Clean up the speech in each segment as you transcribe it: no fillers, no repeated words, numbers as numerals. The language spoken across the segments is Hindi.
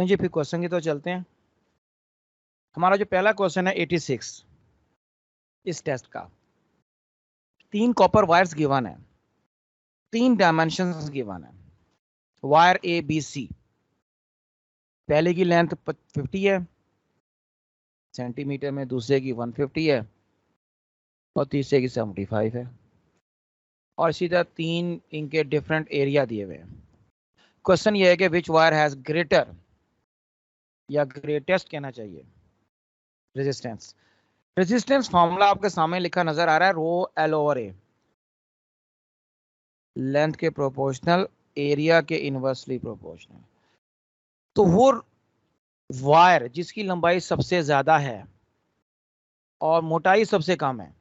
चलें जी फिर क्वेश्चन की तो चलते हैं। हमारा जो पहला क्वेश्चन है 86 इस टेस्ट का। 3 कॉपर वायर्स गिवन है, 3 डायमेंशंस गिवन है। वायर ए बी सी, पहले की लेंथ 50 है सेंटीमीटर में, दूसरे की 150 है और तीसरे की 75 है, और इसी तरह 3 इनके डिफरेंट एरिया दिए हुए हैं। क्वेश्चन ये है कि विच वायर हैज ग्रेटर या ग्रेटेस्ट कहना चाहिए रेजिस्टेंस। रेजिस्टेंस फॉर्मूला आपके सामने लिखा नजर आ रहा है, रो एल ओवर ए, लेंथ के प्रोपोर्शनल, एरिया के इनवर्सली प्रोपोर्शनल। तो वो वायर जिसकी लंबाई सबसे ज्यादा है और मोटाई सबसे कम है,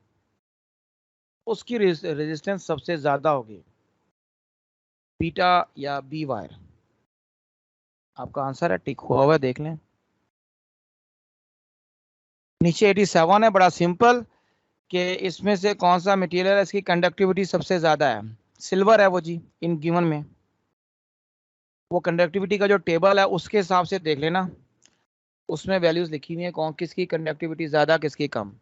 उसकी रेजिस्टेंस सबसे ज्यादा होगी, बीटा या बी वायर। आपका आंसर है, टिक हुआ हुआ है, देख लें। नीचे 87 है, बड़ा सिंपल कि इसमें से कौन सा मटेरियल है इसकी कंडक्टिविटी सबसे ज्यादा है। सिल्वर है वो जी इन गिवन में। वो कंडक्टिविटी का जो टेबल है उसके हिसाब से देख लेना, उसमें वैल्यूज लिखी हुई है कौन किसकी कंडक्टिविटी ज्यादा किसकी कम।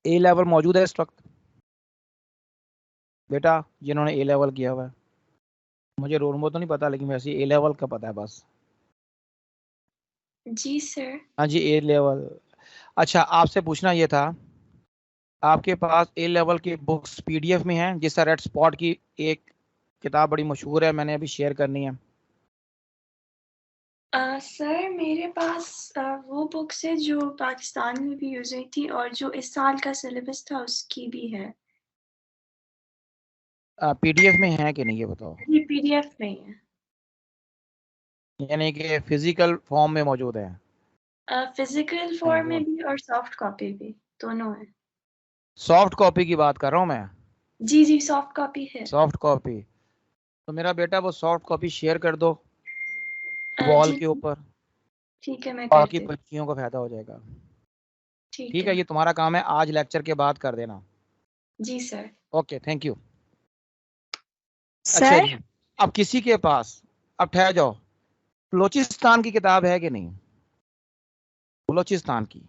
ए लेवल मौजूद है इस वक्त बेटा, जिन्होंने ए लेवल किया हुआ है। मुझे रोल नंबर तो नहीं पता, लेकिन वैसे ए लेवल का पता है बस। जी सर। हाँ जी ए लेवल। अच्छा, आपसे पूछना ये था, आपके पास ए लेवल की बुक्स पीडीएफ में है? जिस रेड स्पॉट की एक किताब बड़ी मशहूर है, मैंने अभी शेयर करनी है। सर मेरे पास वो बुक्स है जो पाकिस्तान में भी यूज हुई थी और जो इस साल का सिलेबस था उसकी भी है। पीडीएफ में है कि नहीं ये बताओ। ये पीडीएफ में ही है। यानी कि फिजिकल फॉर्म में मौजूद है? फिजिकल फॉर्म में भी और सॉफ्ट कॉपी भी, दोनों है। सॉफ्ट कॉपी की बात कर रहा हूँ मैं। जी जी, सॉफ्ट कॉपी है। सॉफ्ट कॉपी, तो मेरा बेटा वो सॉफ्ट कॉपी शेयर कर दो वॉल जी के ऊपर, ठीक है, मैं कर बाकी देती। बच्चियों को फायदा हो जाएगा। ठीक ठीक है, है। ये तुम्हारा काम है, आज लेक्चर के बाद कर देना। जी सर। Okay, thank you. अच्छा सर जी, अब किसी के पास, अब ठहर जाओ, बलोचिस्तान की किताब है कि नहीं? बलोचिस्तान की,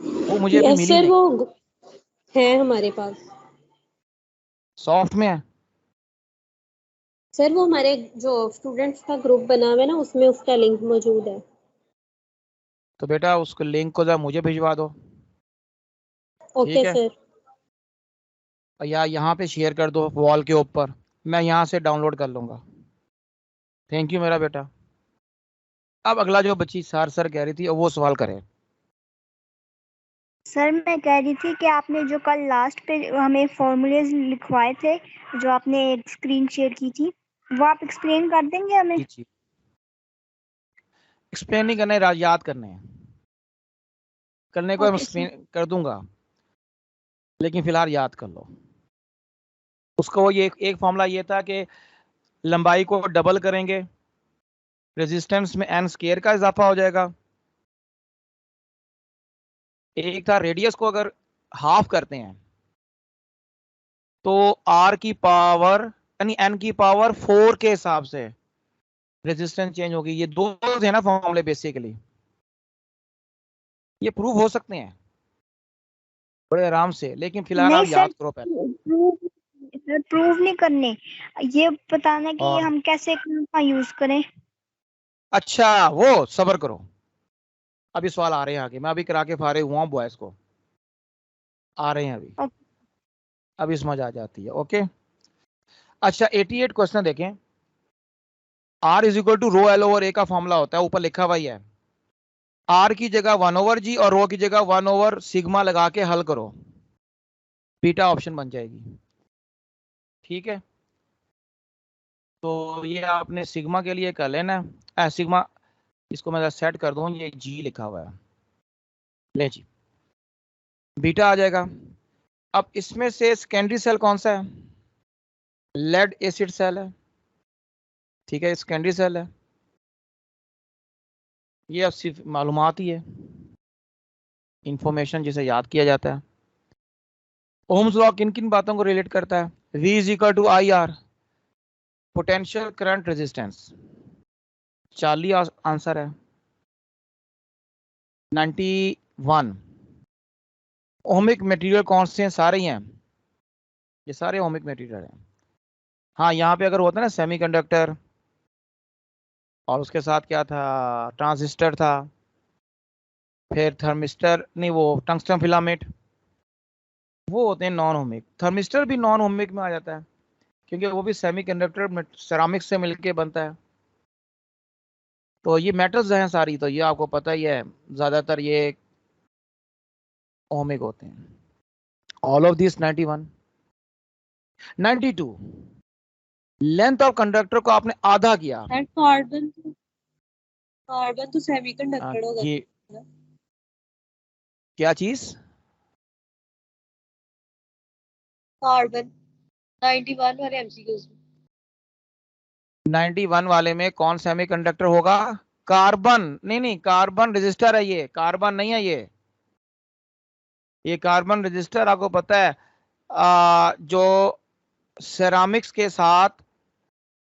वो मुझे अभी यस मिली सर, नहीं। वो है हमारे पास। सॉफ्ट में है? सर वो हमारे जो स्टूडेंट्स का ग्रुप बना हुआ है ना, उसमें उसका लिंक मौजूद है। तो बेटा उसको लिंक को जरा मुझे भिजवा दो, ठीक ओके है? सर। या यहाँ पे शेयर कर दो वॉल के ऊपर, मैं यहाँ से डाउनलोड कर लूंगा। थैंक यू मेरा बेटा। अब अगला जो बच्ची सर सर कह रही थी, वो सवाल करे। सर मैं कह रही थी कि आपने जो कल लास्ट पे हमें फॉर्मूलेज लिखवाए थे, जो आपने एक स्क्रीन शेयर की थी, वो आप एक्सप्लेन कर देंगे हमें? जी जी, एक्सप्लेन नहीं करने, याद करने हैं। करने को ओके सर। एक्सप्लेन कर दूंगा, लेकिन फिलहाल याद कर लो उसको। ये एक फॉर्मूला ये था कि लंबाई को डबल करेंगे, रेजिस्टेंस में एन स्केयर का इजाफा हो जाएगा। एक था रेडियस को अगर हाफ करते हैं तो आर की पावर यानी एन की पावर 4 के हिसाब से रेजिस्टेंस चेंज होगी। ये दो थे ना फॉर्मूले बेसिकली, ये प्रूव हो सकते हैं बड़े आराम से, लेकिन फिलहाल नहीं आप सर, याद करो पहले। प्रूव नहीं करने, ये बताना कि और हम कैसे कहाँ यूज करें। अच्छा, वो सब्र करो, अभी सवाल आ रहे हैं आगे, मैं अभी करा के फारिग हुआ बॉयज को, आ रहे हैं अभी, ओके। अभी समझ आ जाती है। ओके, अच्छा 88 क्वेश्चन देखें। R is equal to rho L over A का फॉर्मूला होता है, ऊपर लिखा हुआ ही है। आर की जगह 1/g और रो की जगह 1/सिग्मा लगा के हल करो, बीटा ऑप्शन बन जाएगी। ठीक है, तो ये आपने सिग्मा के लिए कर लेना है। सिग्मा, इसको मैं सेट कर दूं, ये जी लिखा हुआ है, ले जी, बीटा आ जाएगा। अब इसमें से सेकेंडरी सेल कौन सा है? लेड एसिड सेल है, ठीक है, सेकेंडरी सेल है। ये अब सिर्फ मालूमात ही है, इंफॉर्मेशन जिसे याद किया जाता है। ओम्स लॉ किन किन बातों को रिलेट करता है? V is equal to I R, potential current resistance 40 answer है। 91 ओमिक मटेरियल कौन से हैं? सारे ही हैं, ये सारे ओमिक मटेरियल हैं। हाँ, यहाँ पे अगर होता है ना सेमीकंडक्टर और उसके साथ क्या था, ट्रांजिस्टर था, फिर थर्मिस्टर नहीं, वो टंगस्टन फिलामेंट, वो होते हैं नॉन ओमिक। थर्मिस्टर भी नॉन ओमिक में आ जाता है क्योंकि वो भी सेमीकंडक्टर सेरामिक से मिलके बनता है। तो ये मेटल्स हैं सारी, तो ये आपको पता ही है, ज्यादातर ये ओमिक होते हैं। All of this 91। 92 length of conductor को आपने आधा किया। कार्बन कार्बन तो सेमीकंडक्टर होगा ये ना? क्या चीज? कार्बन 91 वाले एमसीक्यूज में 91 वाले में कौन सेमीकंडक्टर होगा? कार्बन। नहीं, कार्बन रजिस्टर है, ये कार्बन नहीं है। ये कार्बन रजिस्टर आपको पता है, जो सेरामिक्स के साथ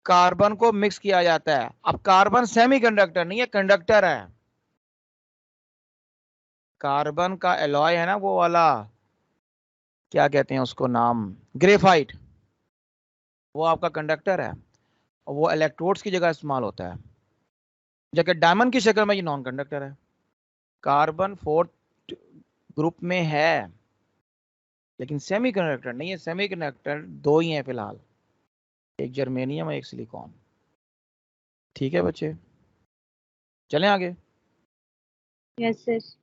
कार्बन को मिक्स किया जाता है। अब कार्बन सेमीकंडक्टर नहीं है, कंडक्टर है। कार्बन का एलॉय है ना, वो वाला क्या कहते हैं उसको नाम, ग्रेफाइट, वो आपका कंडक्टर है और वो इलेक्ट्रोड्स की जगह इस्तेमाल होता है, जबकि डायमंड की शक्ल में ये नॉन कंडक्टर है। कार्बन फोर्थ ग्रुप में है लेकिन सेमीकंडक्टर नहीं है। सेमीकंडक्टर दो ही हैं फिलहाल, एक जर्मेनियम और एक सिलिकॉन। ठीक है बच्चे, चलें आगे। यस यस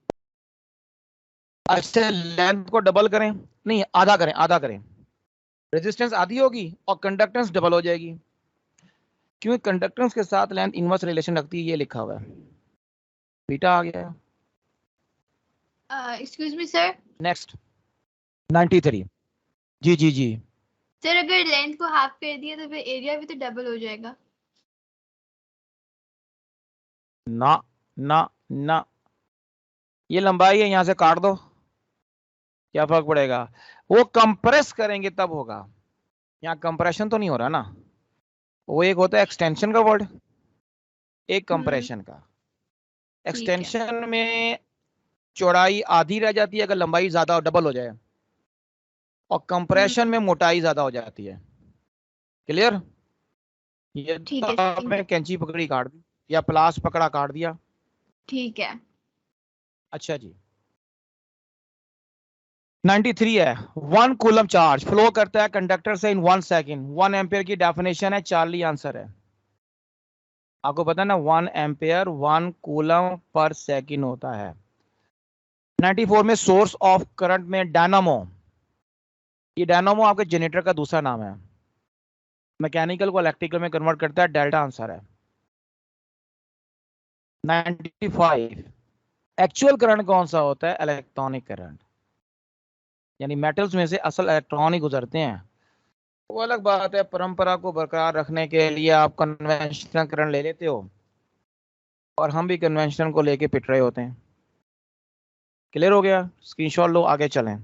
अच्छा, लेंथ को डबल करें, नहीं आधा करें, आधा करें, रेजिस्टेंस आधी होगी और कंडक्टेंस डबल हो जाएगी, क्योंकि कंडक्टेंस के साथ लेंथ इनवर्स रिलेशन रखती है, ये लिखा हुआ है। बीटा आ गया। Excuse me sir. नेक्स्ट 93। जी जी जी। सर अगर लेंथ को हाफ कर दिया तो फिर एरिया भी तो डबल हो जाएगा। ना ना ना, ये लंबाई है, यहां से काट दो, क्या फर्क पड़ेगा? वो कंप्रेस करेंगे तब होगा, यहाँ कंप्रेशन तो नहीं हो रहा ना। वो एक होता है एक्सटेंशन का वर्ड, एक कंप्रेशन का। एक्सटेंशन में चौड़ाई आधी रह जाती है अगर लंबाई ज्यादा डबल हो जाए, और कंप्रेशन में मोटाई ज्यादा हो जाती है। क्लियर? ये ठीक तो है आपने कैंची पकड़ी काट दी या प्लास पकड़ा काट दिया। ठीक है। अच्छा जी। 93 है। 1 कूलम चार्ज फ्लो करता है कंडक्टर से इन 1 सेकेंड। 1 एम्पियर की डेफिनेशन है, चार्ली आंसर है। आपको पता है ना, 1 एम्पियर 1 कूलम पर सेकेंड होता है। 94 में सोर्स ऑफ करंट में डायनामो, ये डायनामो आपके जनरेटर का दूसरा नाम है, मैकेनिकल को इलेक्ट्रिकल में कन्वर्ट करता है, डेल्टा आंसर है। 95 एक्चुअल करंट कौन सा होता है? इलेक्ट्रॉनिक करंट, यानी मेटल्स में से असल इलेक्ट्रॉन ही गुजरते हैं। वो अलग बात है, परंपरा को बरकरार रखने के लिए आप कन्वेंशनल करंट ले लेते हो और हम भी कन्वेंशनल को लेके पिट रहे होते हैं। क्लियर हो गया? स्क्रीनशॉट लो, आगे चलें।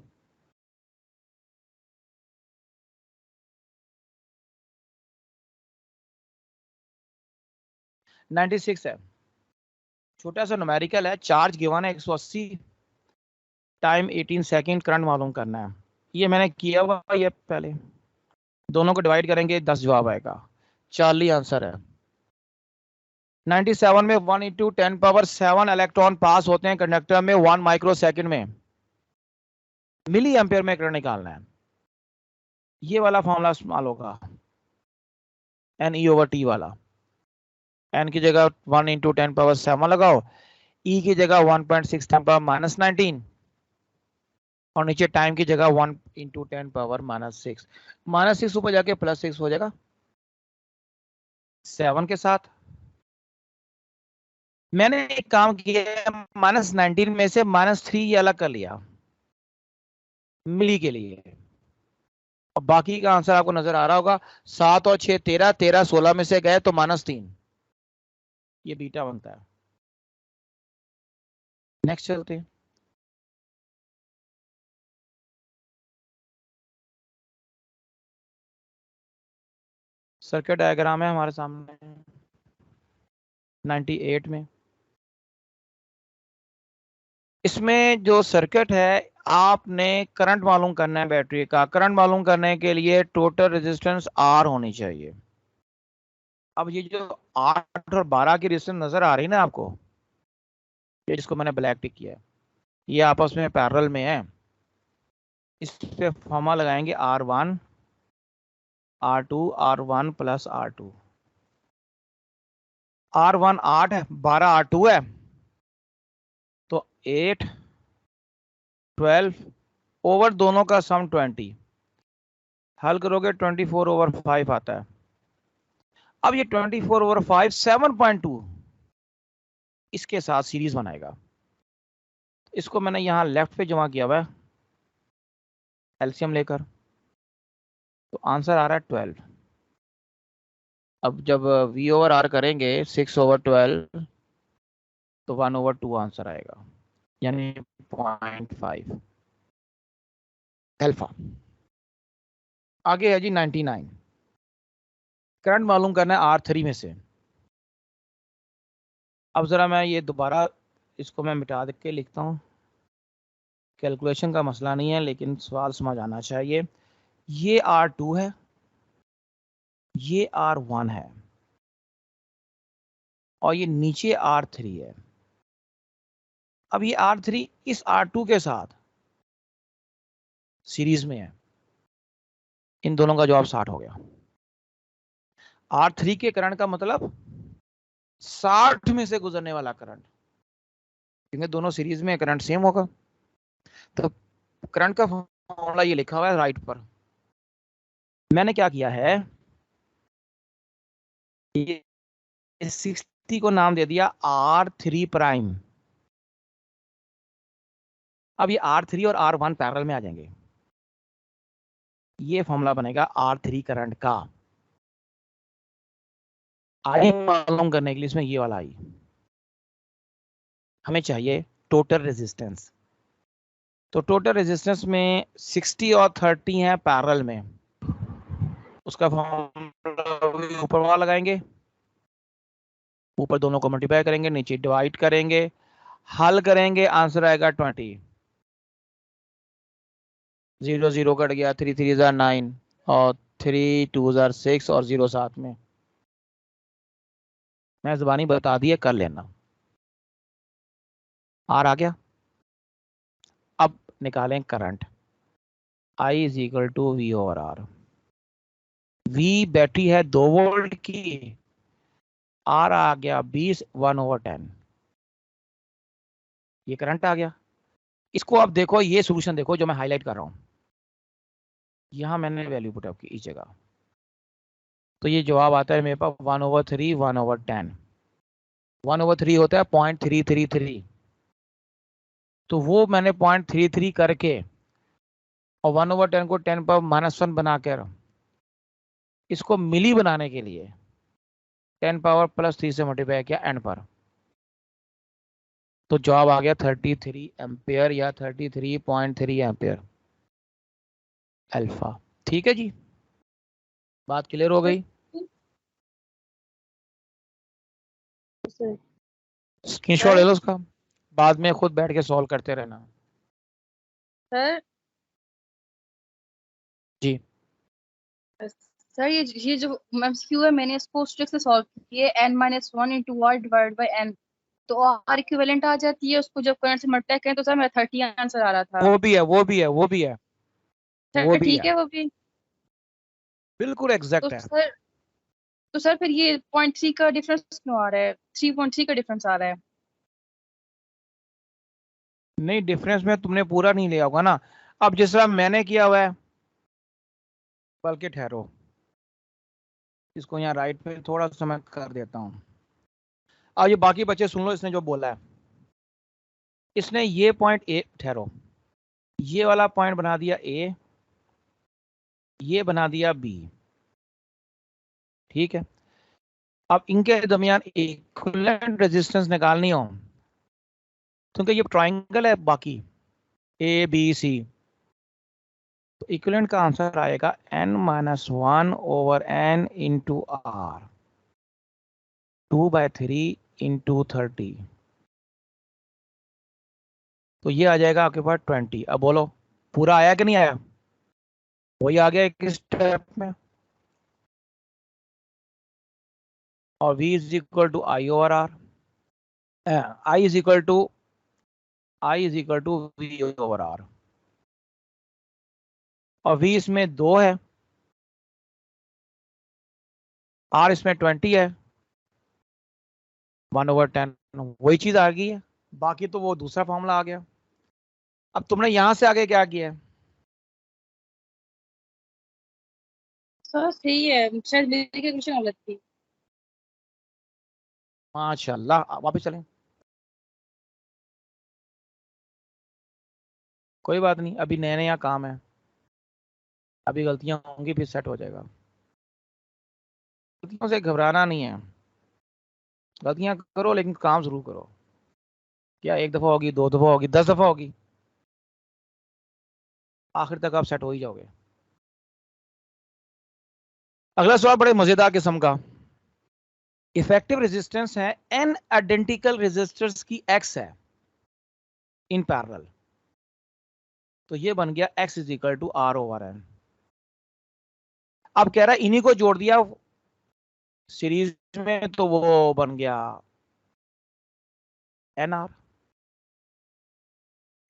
नाइन्टी सिक्स है, छोटा सा न्यूमेरिकल है। चार्ज गिवन है 180, टाइम 18 सेकंड, करंट मालूम करना है। ये मैंने किया हुआ, ये पहले दोनों को डिवाइड करेंगे 10 जवाब आएगा, 40 आंसर है। 97 में 1 इंटू 10 पावर 7 इलेक्ट्रॉन पास होते हैं कंडक्टर में 1 माइक्रो सेकेंड में। मिली एम्पियर में करंट निकालना है, ये वाला फॉर्मूला इस्तेमाल होगा, एन ई ओवर टी वाला। एन की जगह 1 इंटू 10 पावर 7 लगाओ, ई की जगह 1.6 10 पावर माइनस 19, और नीचे टाइम की जगह 1 इंटू 10 पावर -6। -6 ऊपर जाके +6 हो जाएगा 7 के साथ। मैंने एक काम किया, -19 में से -3 ये अलग कर लिया मिली के लिए, और बाकी का आंसर आपको नजर आ रहा होगा। 7 और 6 13, 13 16 में से गए तो -3, ये बीटा बनता है। नेक्स्ट चलते हैं। सर्किट डायग्राम है हमारे सामने 98 में। इसमें जो सर्किट है, आपने करंट मालूम करना है बैटरी का। करंट मालूम करने के लिए टोटल रेजिस्टेंस R होनी चाहिए। अब ये जो 8 और 12 की रेजिस्टेंस नजर आ रही है ना आपको, ये जिसको मैंने ब्लैक टिक किया है, ये आपस में पैरेलल में है। इस पे फॉर्मूला लगाएंगे R1 R2 R1 plus R2। R1 8 है, 12 R2 है, तो 8 12 ओवर दोनों का सम 20। हल करोगे 24/5 आता है। अब ये 24/5 7.2 इसके साथ सीरीज बनाएगा। इसको मैंने यहां लेफ्ट पे जमा किया हुआ है एलसीएम लेकर, तो आंसर आ रहा है 12। अब जब V/R करेंगे 6/12 तो 1/2 आंसर आएगा, यानी 0.5 अल्फा। आगे है जी 99। करंट मालूम करना है R3 में से। अब जरा मैं ये दोबारा इसको मैं मिटा दे के लिखता हूँ। कैलकुलेशन का मसला नहीं है, लेकिन सवाल समझ आना चाहिए। ये R2 है, ये R1 है, और ये नीचे R3 है। अब ये R3 इस R2 के साथ सीरीज में है। इन दोनों का जवाब 60 हो गया। R3 के करंट का मतलब 60 में से गुजरने वाला करंट, क्योंकि दोनों सीरीज में करंट सेम होगा। तो करंट का फॉर्मूला ये लिखा हुआ है राइट पर। मैंने क्या किया है, ये 60 को नाम दे दिया R3 प्राइम। अब ये R3 और R1 पैरेलल में आ जाएंगे। ये फॉर्मूला बनेगा R3 करंट का। आई मालूम करने के लिए इसमें ये वाला आई, हमें चाहिए टोटल रेजिस्टेंस। तो टोटल रेजिस्टेंस में 60 और 30 है पैरेलल में, उसका फॉर्मूला ऊपर वाला लगाएंगे, ऊपर दोनों को मल्टीप्लाई करेंगे, नीचे डिवाइड करेंगे, हल करेंगे, आंसर आएगा 20। 0 0 कट गया, 3 3 जार 9 और 3 2 जार 6 और 0 साथ में। मैं ज़बानी बता दिए, कर लेना। आर आ गया। अब निकालें current. I is equal to V/R। V battery है 2 वोल्ट की, R आ गया 20 1/10। ये करंट आ गया। इसको आप देखो, ये सॉल्यूशन देखो जो मैं हाईलाइट कर रहा हूं, यहां मैंने वैल्यू पुट अप की इस जगह। तो ये जवाब आता है मेरे पास 1/3 1/10। 1/3 होता है 0.333। तो वो मैंने 0.33 करके और 1/10 को 10 पर -1 बनाकर इसको मिली बनाने के लिए 10 पावर +3 से मल्टीप्लाई किया एंड पर, तो जवाब आ गया 33 एम्पियर या 33.3 एम्पियर अल्फा। ठीक है जी, बात क्लियर हो गई। स्क्रीनशॉट ले लो उसका, बाद में खुद बैठ के सॉल्व करते रहना। सर जी सर ये जो एमसीक्यू है, मैंने इसको उस ट्रिक से सॉल्व किया है, n-1 into r divide by n, तो r इक्विवेलेंट आ जाती है। उसको जब करंट से मल्टीप्लाई करें तो सर मेरा 30 आंसर आ रहा था। वो भी है, वो भी है, वो भी है, वो सर भी ठीक है, वो भी बिल्कुल एग्जैक्ट है। तो सर फिर ये 0.3 का डिफरेंस क्यों आ रहा है? 3.3 का डिफरेंस आ रहा है। नहीं, डिफरेंस में तुमने पूरा नहीं लिया होगा ना। अब जिस तरह मैंने किया हुआ है, बल्कि ठहरो, इसको यहाँ राइट पे थोड़ा सा मैं कर देता हूँ। अब ये बाकी बच्चे सुन लो, इसने जो बोला है, इसने ये पॉइंट ए, ठहरो, ये वाला पॉइंट बना दिया ए, ये बना दिया बी। ठीक है, अब इनके दरमियान इक्विवेलेंट रेजिस्टेंस निकालनी हो, क्योंकि ये ट्रायंगल है बाकी ए बी सी, तो इक्विवेलेंट का आंसर आएगा n-1 over n into r, 2/3 into 30, तो ये आ जाएगा आपके पास 20। अब बोलो पूरा आया कि नहीं आया? वही आ गया एक स्टेप में। और v is equal to I over R, I is equal to v over are, और v इसमें 2 है, r इसमें 20 है, 1/10, वही चीज आ गई है। बाकी तो वो दूसरा फॉर्मूला आ गया। अब तुमने यहां से आगे क्या किया है? सर सही है, शायद मेरी कैलकुलेशन गलत थी। माशाल्लाह, वापस चलें, कोई बात नहीं, अभी नए नया काम है, अभी गलतियां होंगी फिर सेट हो जाएगा। गलतियों से घबराना नहीं है, गलतियां करो लेकिन काम जरूर करो। क्या एक दफा होगी, 2 दफा होगी, 10 दफा होगी, आखिर तक आप सेट हो ही जाओगे। अगला सवाल बड़े मजेदार किस्म का। इफेक्टिव रेजिस्टेंस है n आइडेंटिकल रेजिस्टर्स की x है इन पैरेलल, तो ये बन गया x is equal to r over n। अब कह रहा है इन्हीं को जोड़ दिया सीरीज में, तो वो बन गया nr।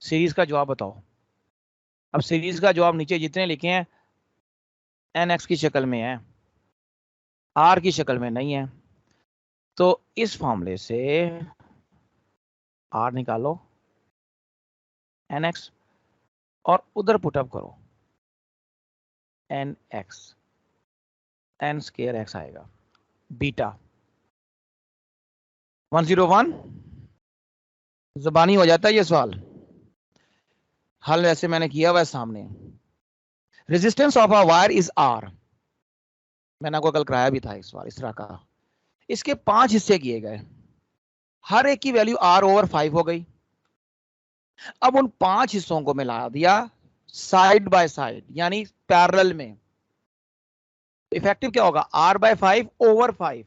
सीरीज का जवाब बताओ। अब सीरीज का जवाब नीचे जितने लिखे हैं nx की शक्ल में है, r की शक्ल में नहीं है, तो इस फॉर्मूले से r निकालो nx और उधर पुटअप करो nx, n स्क्वायर x आएगा, बीटा 101। ज़बानी हो जाता है ये सवाल, हल वैसे मैंने किया हुआ है सामने। Resistance of a wire is r, मैंने आपको कल कराया भी था एक सवाल इस तरह का। इसके 5 हिस्से किए गए, हर एक की वैल्यू r ओवर 5 हो गई। अब उन 5 हिस्सों को मिला दिया साइड बाय साइड, यानी पैरेलल में। इफेक्टिव क्या होगा? r/5 over 5,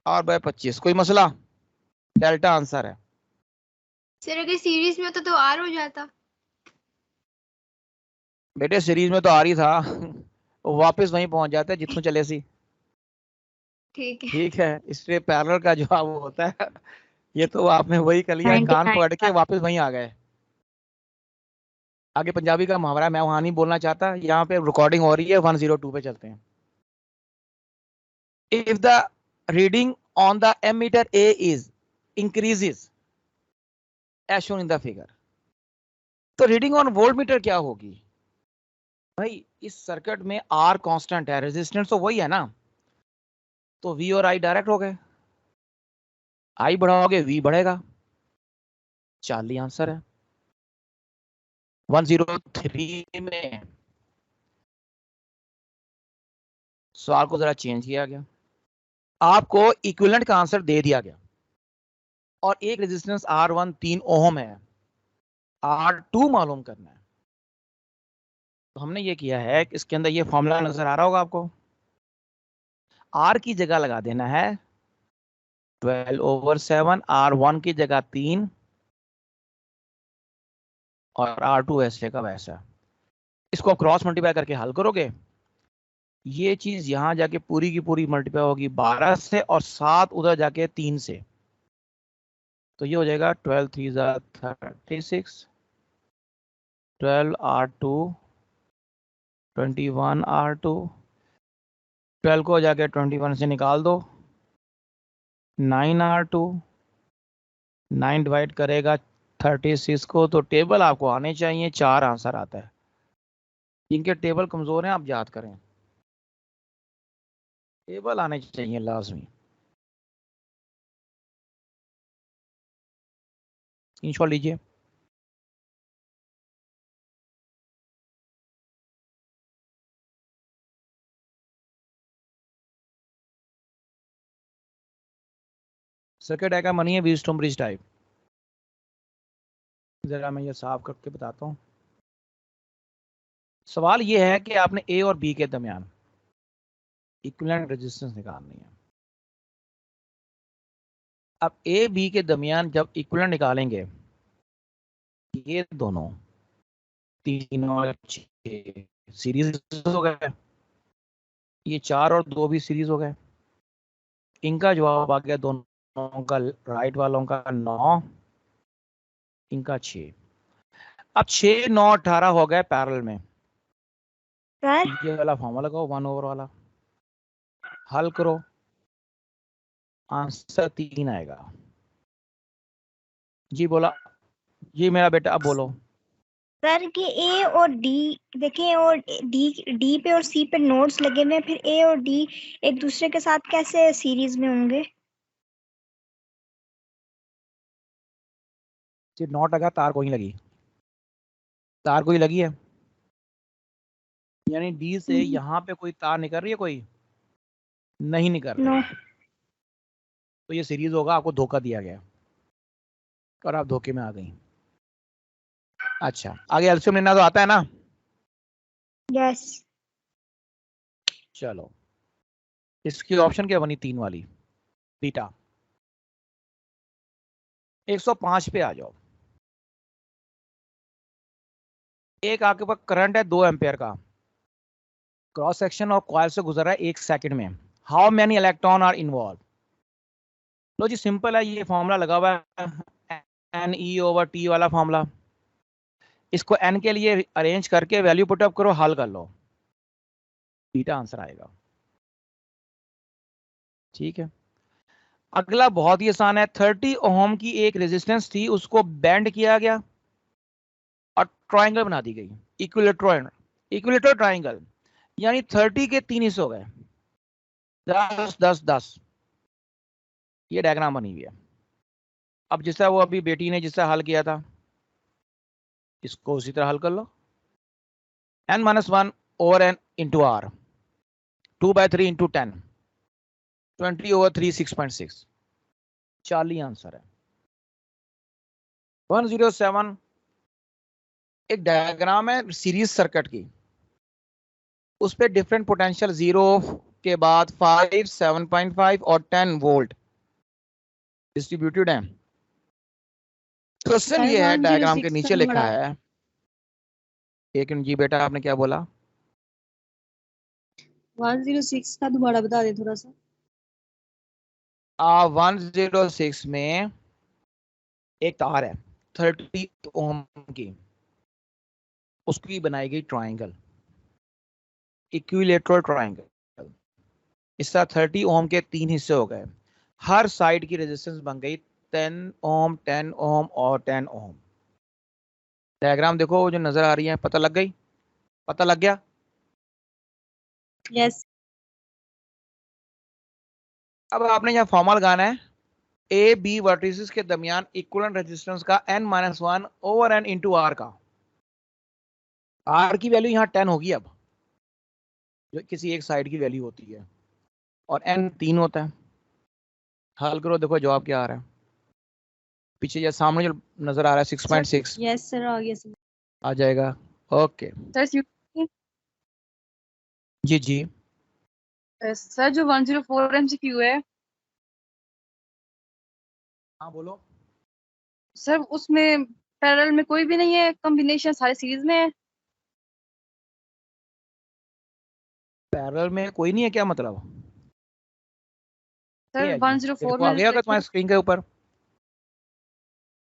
r/25। कोई मसला? डेल्टा आंसर है। सर अगर सीरीज में होता तो आर हो जाता। बेटे सीरीज में तो आ रही था, वो वापस वहीं पहुंच जाते हैं जितने चले सी। ठीक है। ठीक है, इसलिए पैरेलल का जवाब होता है। ये तो आपने वही कर लिया, कान पकड़ के वापस वहीं आ गए। आगे पंजाबी का मुहावरा मैं वहां नहीं बोलना चाहता, यहाँ पे रिकॉर्डिंग हो रही है, 102 पे चलते हैं। If the reading on the ammeter A is increases as shown in the figure, तो रीडिंग ऑन वोल्टमीटर क्या होगी? भाई इस सर्किट में आर कांस्टेंट है, रेजिस्टेंस तो वही है ना, तो वी और आई डायरेक्ट हो गए। आई बढ़ाओगे वी बढ़ेगा, चार्ली आंसर है। 103 में सवाल को जरा चेंज किया गया, आपको इक्विवेलेंट का आंसर दे दिया गया, और एक रेजिस्टेंस R1 3 ओम है, R2 मालूम करना है। तो हमने ये किया है कि इसके अंदर ये फॉर्मूला नजर आ रहा होगा आपको, R की जगह लगा देना है 12/7, R1 की जगह 3 और R2 ऐसे का वैसा। इसको क्रॉस मल्टीप्लाई करके हल करोगे, ये चीज यहां जाके पूरी की पूरी मल्टीप्लाई होगी 12 से, और 7 उधर जाके 3 से, तो ये हो जाएगा 12 3 36, 12 R2 21 R2, 12 को जाके 21 से निकाल दो, 9 R2, 9 डिवाइड करेगा 36 को, तो टेबल आपको आने चाहिए, 4 आंसर आता है। इनके टेबल कमजोर हैं, आप याद करें, टेबल आने चाहिए लाजमी। स्क्रीनशॉट लीजिए। सर्किट डायग्राम बनी है व्हीटस्टोन ब्रिज टाइप। जरा मैं ये साफ करके बताता हूँ। सवाल ये है कि आपने ए और बी के दरमियान इक्विवेलेंट रेजिस्टेंस निकालनी है। अब ए बी के दरमियान जब इक्विवेलेंट निकालेंगे, ये दोनों 3 और 6 सीरीज हो गए, ये 4 और 2 भी सीरीज हो गए। इनका जवाब आ गया दोनों का, राइट वालों का 9, इनका 6। अब 6, 9, 18 हो गए पैरेलल में। सर ये वाला फॉर्मूला लगाओ 1/, वाला हल करो, आंसर 3 आएगा। जी बोला, जी मेरा बेटा अब बोलो। सर कि ए और डी देखें, और डी पे और सी पे नोड्स लगे हुए हैं, फिर ए और डी एक दूसरे के साथ कैसे सीरीज में होंगे? सिर्फ नॉट लगा, तार कोई नहीं लगी, तार कोई लगी है, यानी डी से यहाँ पे कोई तार निकल रही है, कोई नहीं निकल रही नो। है। तो ये सीरीज होगा, आपको धोखा दिया गया और आप धोखे में आ गई। अच्छा, आगे एलसीएम लेना तो आता है ना? यस। चलो, इसकी ऑप्शन क्या बनी 3 वाली, बीटा। 105 पे आ जाओ। एक आपके पास करंट है 2 एम्पेयर का, क्रॉस सेक्शन और कॉइल से गुजर रहा है 1 सेकंड में। How many electron are involve? लो जी, सिंपल है, ये फॉर्मूला लगा हुआ है, NE/T वाला फॉर्मूला। इसको n के लिए अरेंज करके वैल्यू पुटअप करो, हल कर लो, बीटा आंसर आएगा। ठीक है, अगला बहुत ही आसान है। 30 ओम की एक रेजिस्टेंस थी, उसको बेंड किया गया और ट्रायंगल बना दी गई, इक्विलेटरल ट्रायंगल, यानी 30 के 3 हिस्से हो गए, 10 10 10। ये डायग्राम बनी हुई है। अब जिससे वो अभी बेटी ने जिससे हल किया था, इसको उसी तरह हल कर लो। n-1 over n into r, 2/3 into 10, 20/3, 6.6, 40 answer है। 107 एक डायग्राम है सीरीज सर्किट की, उस पे डिफरेंट पोटेंशियल 0 के बाद 5, 7.5 और 10 वोल्ट डिस्ट्रीब्यूटेड है। क्वेश्चन ये है, डायग्राम के नीचे लिखा है, एक जी बेटा आपने क्या बोला? 106 का दोबारा बता दे थोड़ा सा। 106 में एक तार है 30 ओम की, उसकी बनाई गई ट्रायंगल, इक्विलेटरल ट्रायंगल। इसका 30 ओम के 3 हिस्से हो गए, हर साइड की रेजिस्टेंस बन गई 10 ओम, 10 ओम और 10 ओम। डायग्राम देखो, वो जो नजर आ रही है, पता लग गई? पता लग गया? यस। अब आपने यहाँ फॉर्मूला लगाना है, ए बी वर्टिसेस के दरमियान इक्विवेलेंट रेजिस्टेंस का n-1 over n into r का। r की वैल्यू यहाँ 10 होगी, अब जो किसी एक साइड की वैल्यू होती है, और n 3 होता है। हल करो, देखो जवाब क्या आ रहा है। पीछे या सामने जो नजर आ रहा है 6.6। यस सर, आ गया सर। आ जाएगा, ओके। जी जी सर जो 104 MCQ है, हाँ बोलो। सर उसमें पैरेलल में कोई भी नहीं है, कॉम्बिनेशन सारे सीरीज में है। पैरेलल में कोई नहीं है, क्या मतलब? सर ये है जी, 104 तेरे को आ में गया होगा तुम्हारी स्क्रीन के ऊपर?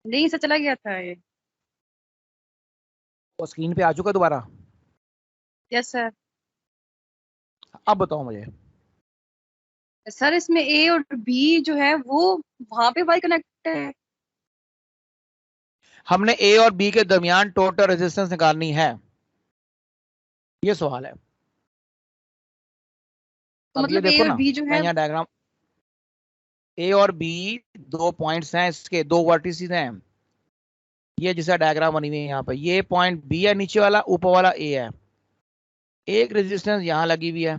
नहीं सर, चला गया था ये। वो स्क्रीन पे आ चुका दोबारा? Yes sir. अब बताओ मुझे। सर इसमें ए और बी जो है वो वहां पे वाई कनेक्ट है। हमने ए और बी के दरमियान टोटल रेजिस्टेंस निकालनी है, ये सवाल है। तो अब ये मतलब ए देखो और ना, बी जो मैं है, यहाँ डायग्राम, ए और बी 2 पॉइंट्स हैं, इसके 2 वर्टिसेस हैं। ये जैसा डायग्राम बनी हुई है यहाँ पे, ये पॉइंट बी है नीचे वाला, ऊपर वाला ए है। एक रेजिस्टेंस यहाँ लगी हुई है,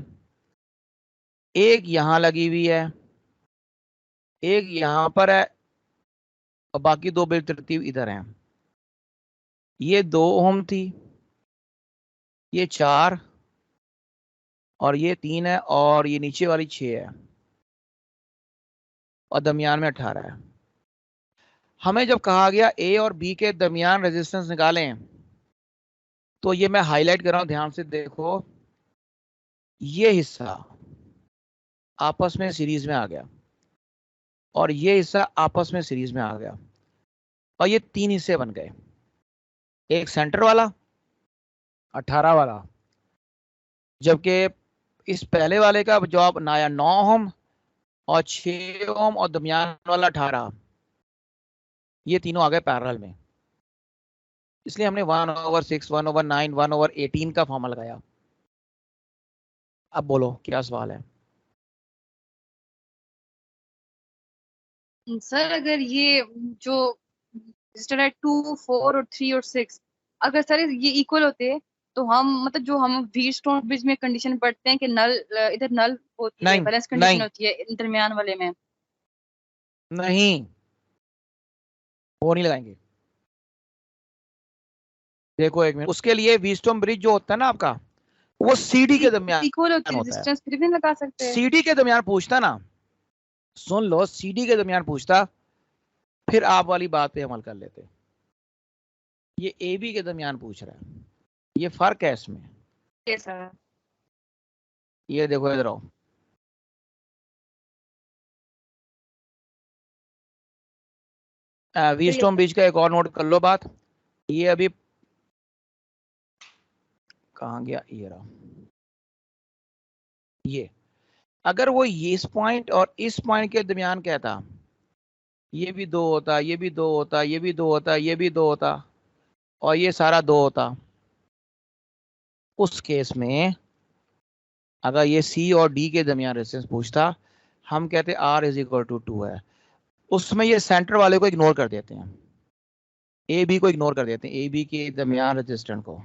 एक यहाँ लगी हुई है, एक यहाँ पर है, और बाकी 2 बेतरतीब इधर हैं। ये 2 ओम थी, ये 4 और ये 3 है और ये नीचे वाली 6 है और दरमियान में 18 है। हमें जब कहा गया ए और बी के दरमियान रेजिस्टेंस निकालें, तो ये मैं हाईलाइट कर रहा हूं, ध्यान से देखो। ये हिस्सा आपस में सीरीज में आ गया और ये हिस्सा आपस में सीरीज में आ गया और ये 3 हिस्से बन गए, एक सेंटर वाला 18 वाला, जबकि इस पहले वाले का जवाब नया 9 ओम और 6 ओम और दरमियान वाला 18, ये तीनों आ गए पैरेलल में। इसलिए हमने 1/6, 1/9, 1/18 का फॉर्मूला लगाया। अब बोलो क्या सवाल है? सर अगर ये जो रजिस्टर है 2, 4 और 3 और 6, अगर सर ये इक्वल होते तो हम मतलब जो हम व्हीटस्टोन ब्रिज में कंडीशन पढ़ते हैं कि नल इधर नल होती है, नहीं, बैलेंस कंडीशन नहीं, होती है दरमियान वाले में। नहीं, वो नहीं लगाएंगे। देखो एक मिनट, उसके लिए व्हीटस्टोन ब्रिज जो होता है ना आपका, वो सीडी के दरमियान इक्वल होती है होता है। रेजिस्टेंस, फिर भी नहीं लगा सकते। सीडी के दरमियान पूछता ना, सुन लो, सीडी के दरमियान पूछता, फिर आप वाली बात पे अमल कर लेते। ये ए बी के दरमियान पूछ रहा है, ये फर्क है इसमें। Yes sir. ये देखो इधर आओ, व्हीटस्टोन ब्रिज का एक और नोट कर लो बात। ये अभी कहाँ गया, ये रहा। ये अगर वो ये इस पॉइंट और इस पॉइंट के दरमियान कहता, ये भी 2 होता, ये भी 2 होता, ये भी 2 होता, ये भी 2 होता और ये सारा 2 होता, उस केस में अगर ये सी और डी के दरमियान रेजिस्टेंस पूछता, हम कहते R = 2 है। उसमें ये सेंटर वाले को इग्नोर कर देते हैं, ए बी को इग्नोर कर देते हैं, ए बी के दरमियान रेजिस्टेंस को।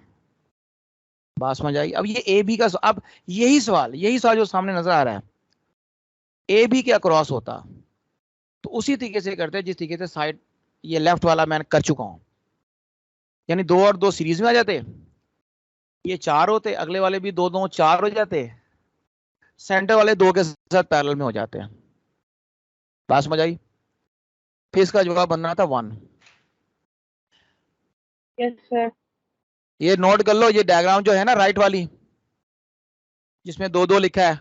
बात समझ आई? अब ये ए बी का, अब यही सवाल जो सामने नजर आ रहा है, ए बी के अक्रॉस होता तो उसी तरीके से करते जिस तरीके से साइड ये लेफ्ट वाला मैंने कर चुका हूं, यानी 2 और 2 सीरीज में आ जाते, ये 4 होते, अगले वाले भी 2 2 4 हो जाते, सेंटर वाले 2 के साथ पैरेलल में हो जाते हैं। बात समझ आई? फिर इसका जवाब बनना था 1। Yes sir. ये नोट कर लो, ये डायग्राम जो है ना राइट वाली जिसमें 2 2 लिखा है,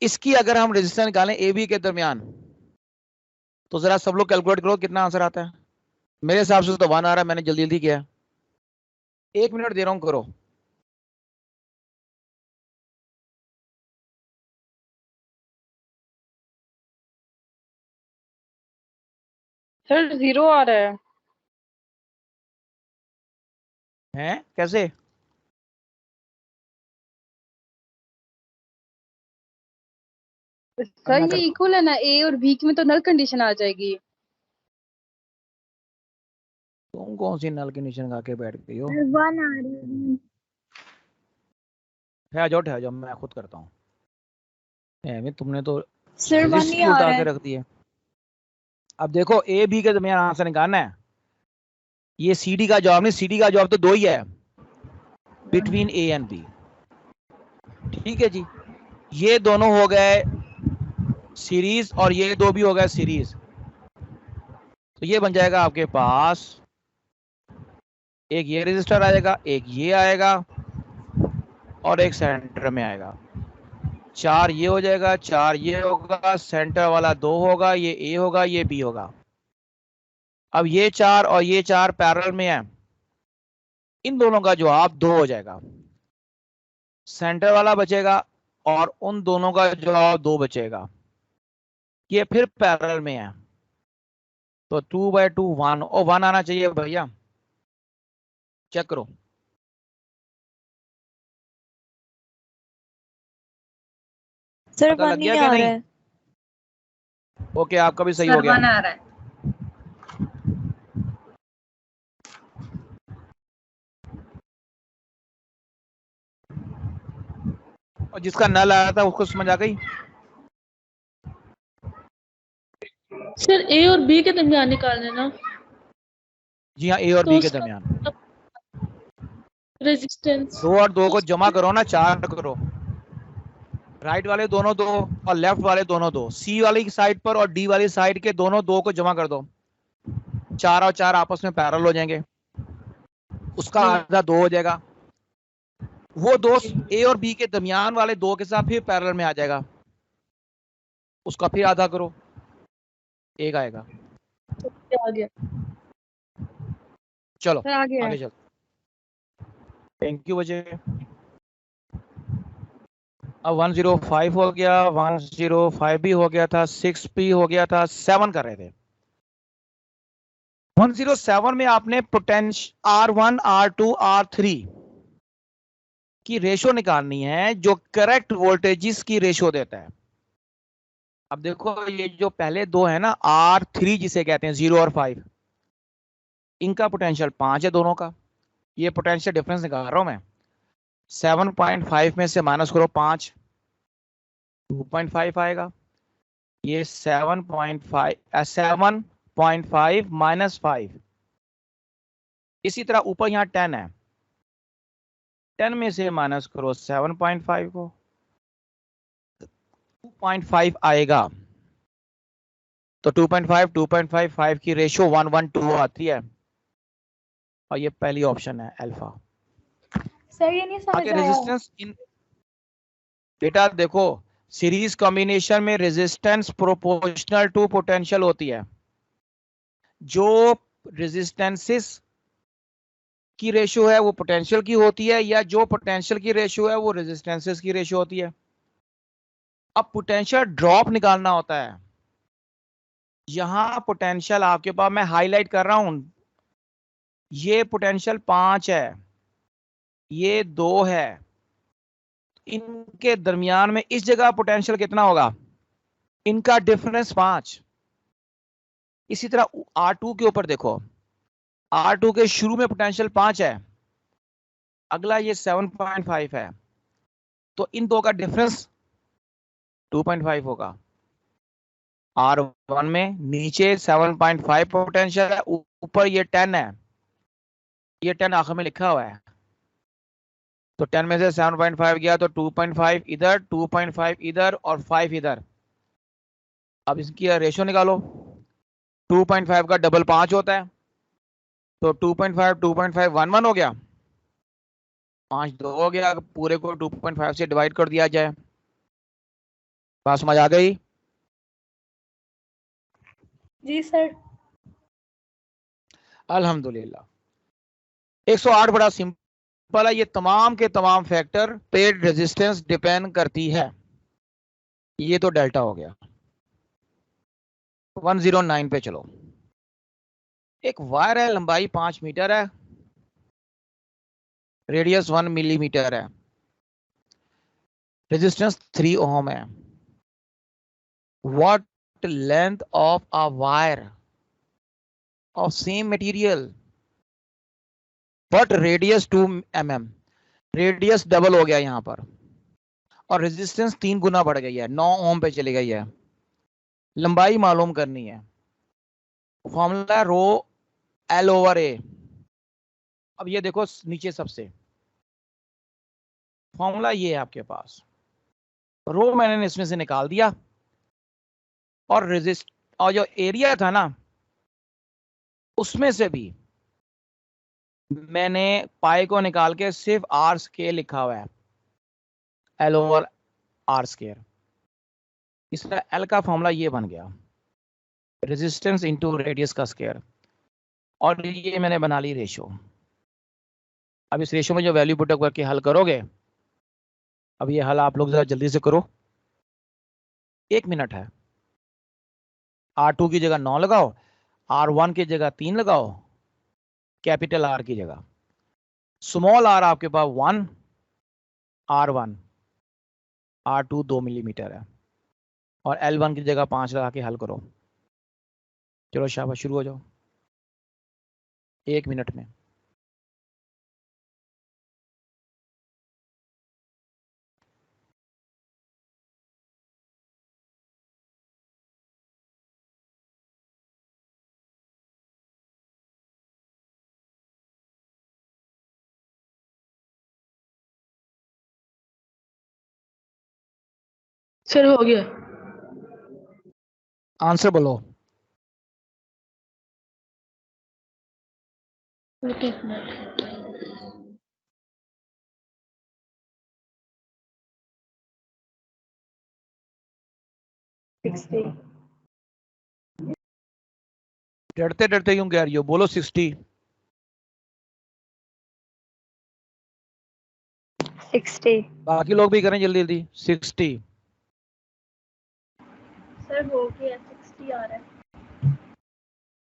इसकी अगर हम रेजिस्टेंस निकालें ए बी के दरमियान, तो जरा सब लोग कैलकुलेट करो कितना आंसर आता है। मेरे हिसाब से तो 1 आ रहा है, मैंने जल्दी जल्दी किया। 1 मिनट दे रहा हूं, करो। सर 0 आ रहा है। हैं कैसे? सर ये इक्वल है ना, ए और बी में तो नल कंडीशन आ जाएगी। तुम कौन सी नल कंडीशन गा के बैठ गई हो? 1 आ रही ठहर जाओ, मैं खुद करता हूँ। तुमने तो सर 1 ही आ उठा रहा के है। रख दिए। अब देखो ए बी के दरमियान आंसर निकालना है। ये सी डी का जवाब नहीं, सी डी का जवाब तो 2 ही है, बिटवीन ए एंड बी। ठीक है जी, ये दोनों हो गए सीरीज और ये 2 भी हो गए सीरीज, तो ये बन जाएगा आपके पास, एक ये रजिस्टर आएगा, एक ये आएगा और एक सेंटर में आएगा। 4 ये हो जाएगा, 4 ये होगा, सेंटर वाला 2 होगा, ये ए होगा, ये बी होगा। अब ये 4 और ये 4 पैरेलल में है, इन दोनों का जवाब 2 हो जाएगा, सेंटर वाला बचेगा और उन दोनों का जवाब 2 बचेगा। ये फिर पैरेलल में है, तो 2/2 1 और 1 आना चाहिए भैया, चेक करो। सर पता लग 1 गया ही कि आ नहीं? रहा है। ओके, आपका भी सही हो गया। आ रहा है। और जिसका नल आया था उसको समझ आ गई? सर ए और बी के दरमियान निकालना है ना? जी हाँ, ए और तो बी के उसका दरमियान। रेजिस्टेंस। 2 और 2 को जमा करो ना, 4 करो। राइट वाले दोनों 2 और लेफ्ट वाले दोनों 2, सी वाली साइड पर और डी वाली साइड के दोनों 2 को जमा कर दो, 4 और 4 आपस में पैरेलल हो जाएंगे, उसका आधा 2 हो जाएगा। वो 2 ए और बी के दरमियान वाले 2 के साथ फिर पैरेलल में आ जाएगा, उसका फिर आधा करो, 1 आएगा। आ गया चलो सर आ गया आगे है। चल। थैंक यू बच्चे। अब 105 हो गया, 105 भी हो गया था, 6 भी हो गया था, 7 कर रहे थे। 107 में आपने पोटेंशियल R1 R2 R3 की रेशो निकालनी है जो करेक्ट वोल्टेजेस की रेशो देता है। अब देखो ये जो पहले 2 है ना, R3 जिसे कहते हैं 0 और 5, इनका पोटेंशियल 5 है दोनों का। ये पोटेंशियल डिफरेंस निकाल रहा हूं मैं। 7.5 में से माइनस करो 5, 2.5 आएगा। ये 7.5 माइनस 5। इसी तरह ऊपर यहाँ 10 है, 10 में से माइनस करो 7.5 को, 2.5 आएगा। तो 2.5 2.5 5 की रेशियो 1:1:2 आती है, और ये पहली ऑप्शन है अल्फा। सर ये नहीं समझ आगे आया। रेजिस्टेंस इन, बेटा देखो सीरीज कॉम्बिनेशन में रेजिस्टेंस प्रोपोर्शनल टू पोटेंशियल होती है। जो रेजिस्टेंसेस की रेशियो है वो पोटेंशियल की होती है, या जो पोटेंशियल की रेशियो है वो रेजिस्टेंसेस की रेशियो होती है। अब पोटेंशियल ड्रॉप निकालना होता है। यहां पोटेंशियल आपके पास मैं हाईलाइट कर रहा हूं, ये पोटेंशियल 5 है, ये 2 है, इनके दरमियान में इस जगह पोटेंशियल कितना होगा, इनका डिफरेंस 5। इसी तरह R2 के ऊपर देखो, R2 के शुरू में पोटेंशियल 5 है, अगला ये 7.5 है, तो इन दो का डिफरेंस 2.5 होगा। R1 में नीचे 7.5 पोटेंशियल है, ऊपर ये 10 है, ये 10 आखिर में लिखा हुआ है, तो 10 में से 7.5 गया तो 2.5 इधर, 2.5 इधर और 5 इधर। अब इसकी रेशो निकालो, 2.5 का डबल 5 होता है, तो 2.5 2.5 1 हो गया, 5 2 हो गया। पूरे को 2.5 से डिवाइड कर दिया जाए। बात समझ आ गई? जी सर। अल्हम्दुलिल्लाह। 108 बड़ा सिंपल है, ये तमाम के तमाम फैक्टर पे रेजिस्टेंस डिपेंड करती है। ये तो डेल्टा हो गया। 109 पे चलो। एक वायर है, लंबाई 5 मीटर है, रेडियस 1 मिलीमीटर है, रेजिस्टेंस 3 ओम है। What length of a wire of same material but radius 2 mm, radius double हो गया यहां पर, और रेजिस्टेंस 3 गुना बढ़ गई है, 9 ओम पे चली गई है। लंबाई मालूम करनी है। फॉर्मूला रो एल ओवर ए। अब ये देखो नीचे सबसे फॉर्मूला ये है आपके पास, रो मैंने इसमें से निकाल दिया, और रेजिस्ट और जो एरिया था ना उसमें से भी मैंने पाई को निकाल के सिर्फ आर स्केयर लिखा हुआ है, एल ओवर आर स्केयर। इस तरह एल का फॉर्मूला ये बन गया, रेजिस्टेंस इंटू रेडियस का स्केयर, और ये मैंने बना ली रेशो। अब इस रेशो में जो वैल्यू पुट करके हल करोगे, अब ये हल आप लोग जरा जल्दी से करो, 1 मिनट है। R2 की जगह 9 लगाओ, R1 की जगह 3 लगाओ, कैपिटल R की जगह स्मॉल r आपके पास 1, R1, R2 2 मिलीमीटर है, और L1 की जगह 5 लगा के हल करो। चलो शाबाश, शुरू हो जाओ 1 मिनट में। सर हो गया। आंसर बोलो। एक मिनट। 60। डरते डरते क्यों कह रही हो, बोलो 60। 60। बाकी लोग भी करें जल्दी जल्दी। 60। सर हो गया, 60 आ रहा है।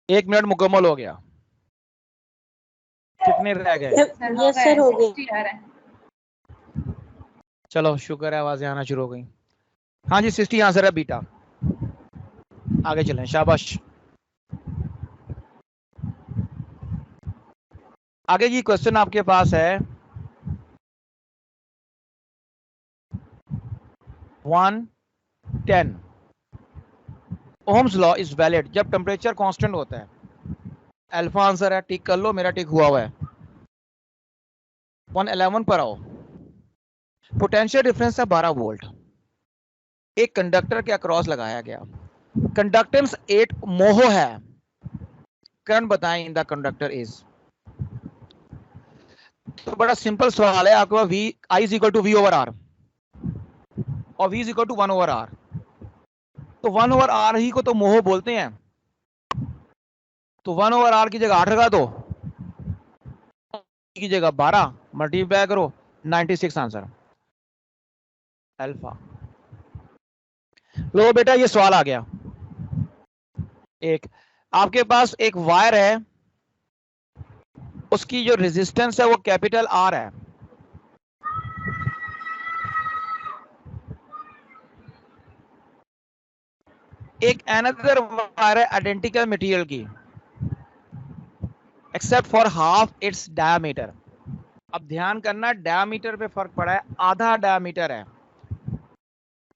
1 मिनट मुकम्मल हो गया। कितने रह गए? यस सर हो गया। 60 आ रहा है। चलो शुक्र है, आवाजें आना शुरू हो गई। हाँ जी 60 आंसर है बीटा। आगे चलें, शाबाश। आगे की क्वेश्चन आपके पास है 110। ओम्स लॉ इज वैलिड जब टेम्परेचर कांस्टेंट होता है। अल्फा आंसर है, टिक कर लो, मेरा टिक हुआ हुआ है। 111 पर आओ। पोटेंशियल डिफरेंस है 12 वोल्ट। एक कंडक्टर के अक्रॉस लगाया गया। कंडक्टेंस 8 मोह है। करंट बताएं इन द कंडक्टर इज। तो बड़ा सिंपल सवाल है आपके पास, V I is equal to V over are और V is equal to 1 over R. तो 1 ओवर आर ही को तो मोह बोलते हैं। तो 1 ओवर आर की जगह 8 लगा दो, की जगह 12 मल्टीप्लाई करो, 96 आंसर अल्फा। लो बेटा ये सवाल आ गया। एक आपके पास एक वायर है, उसकी जो रेजिस्टेंस है वो कैपिटल आर है। एक अनदर वायर है आइडेंटिकल मटेरियल की, except for half its diameter. अब ध्यान करना, डायमीटर पे फर्क पड़ा है, आधा डायमीटर है।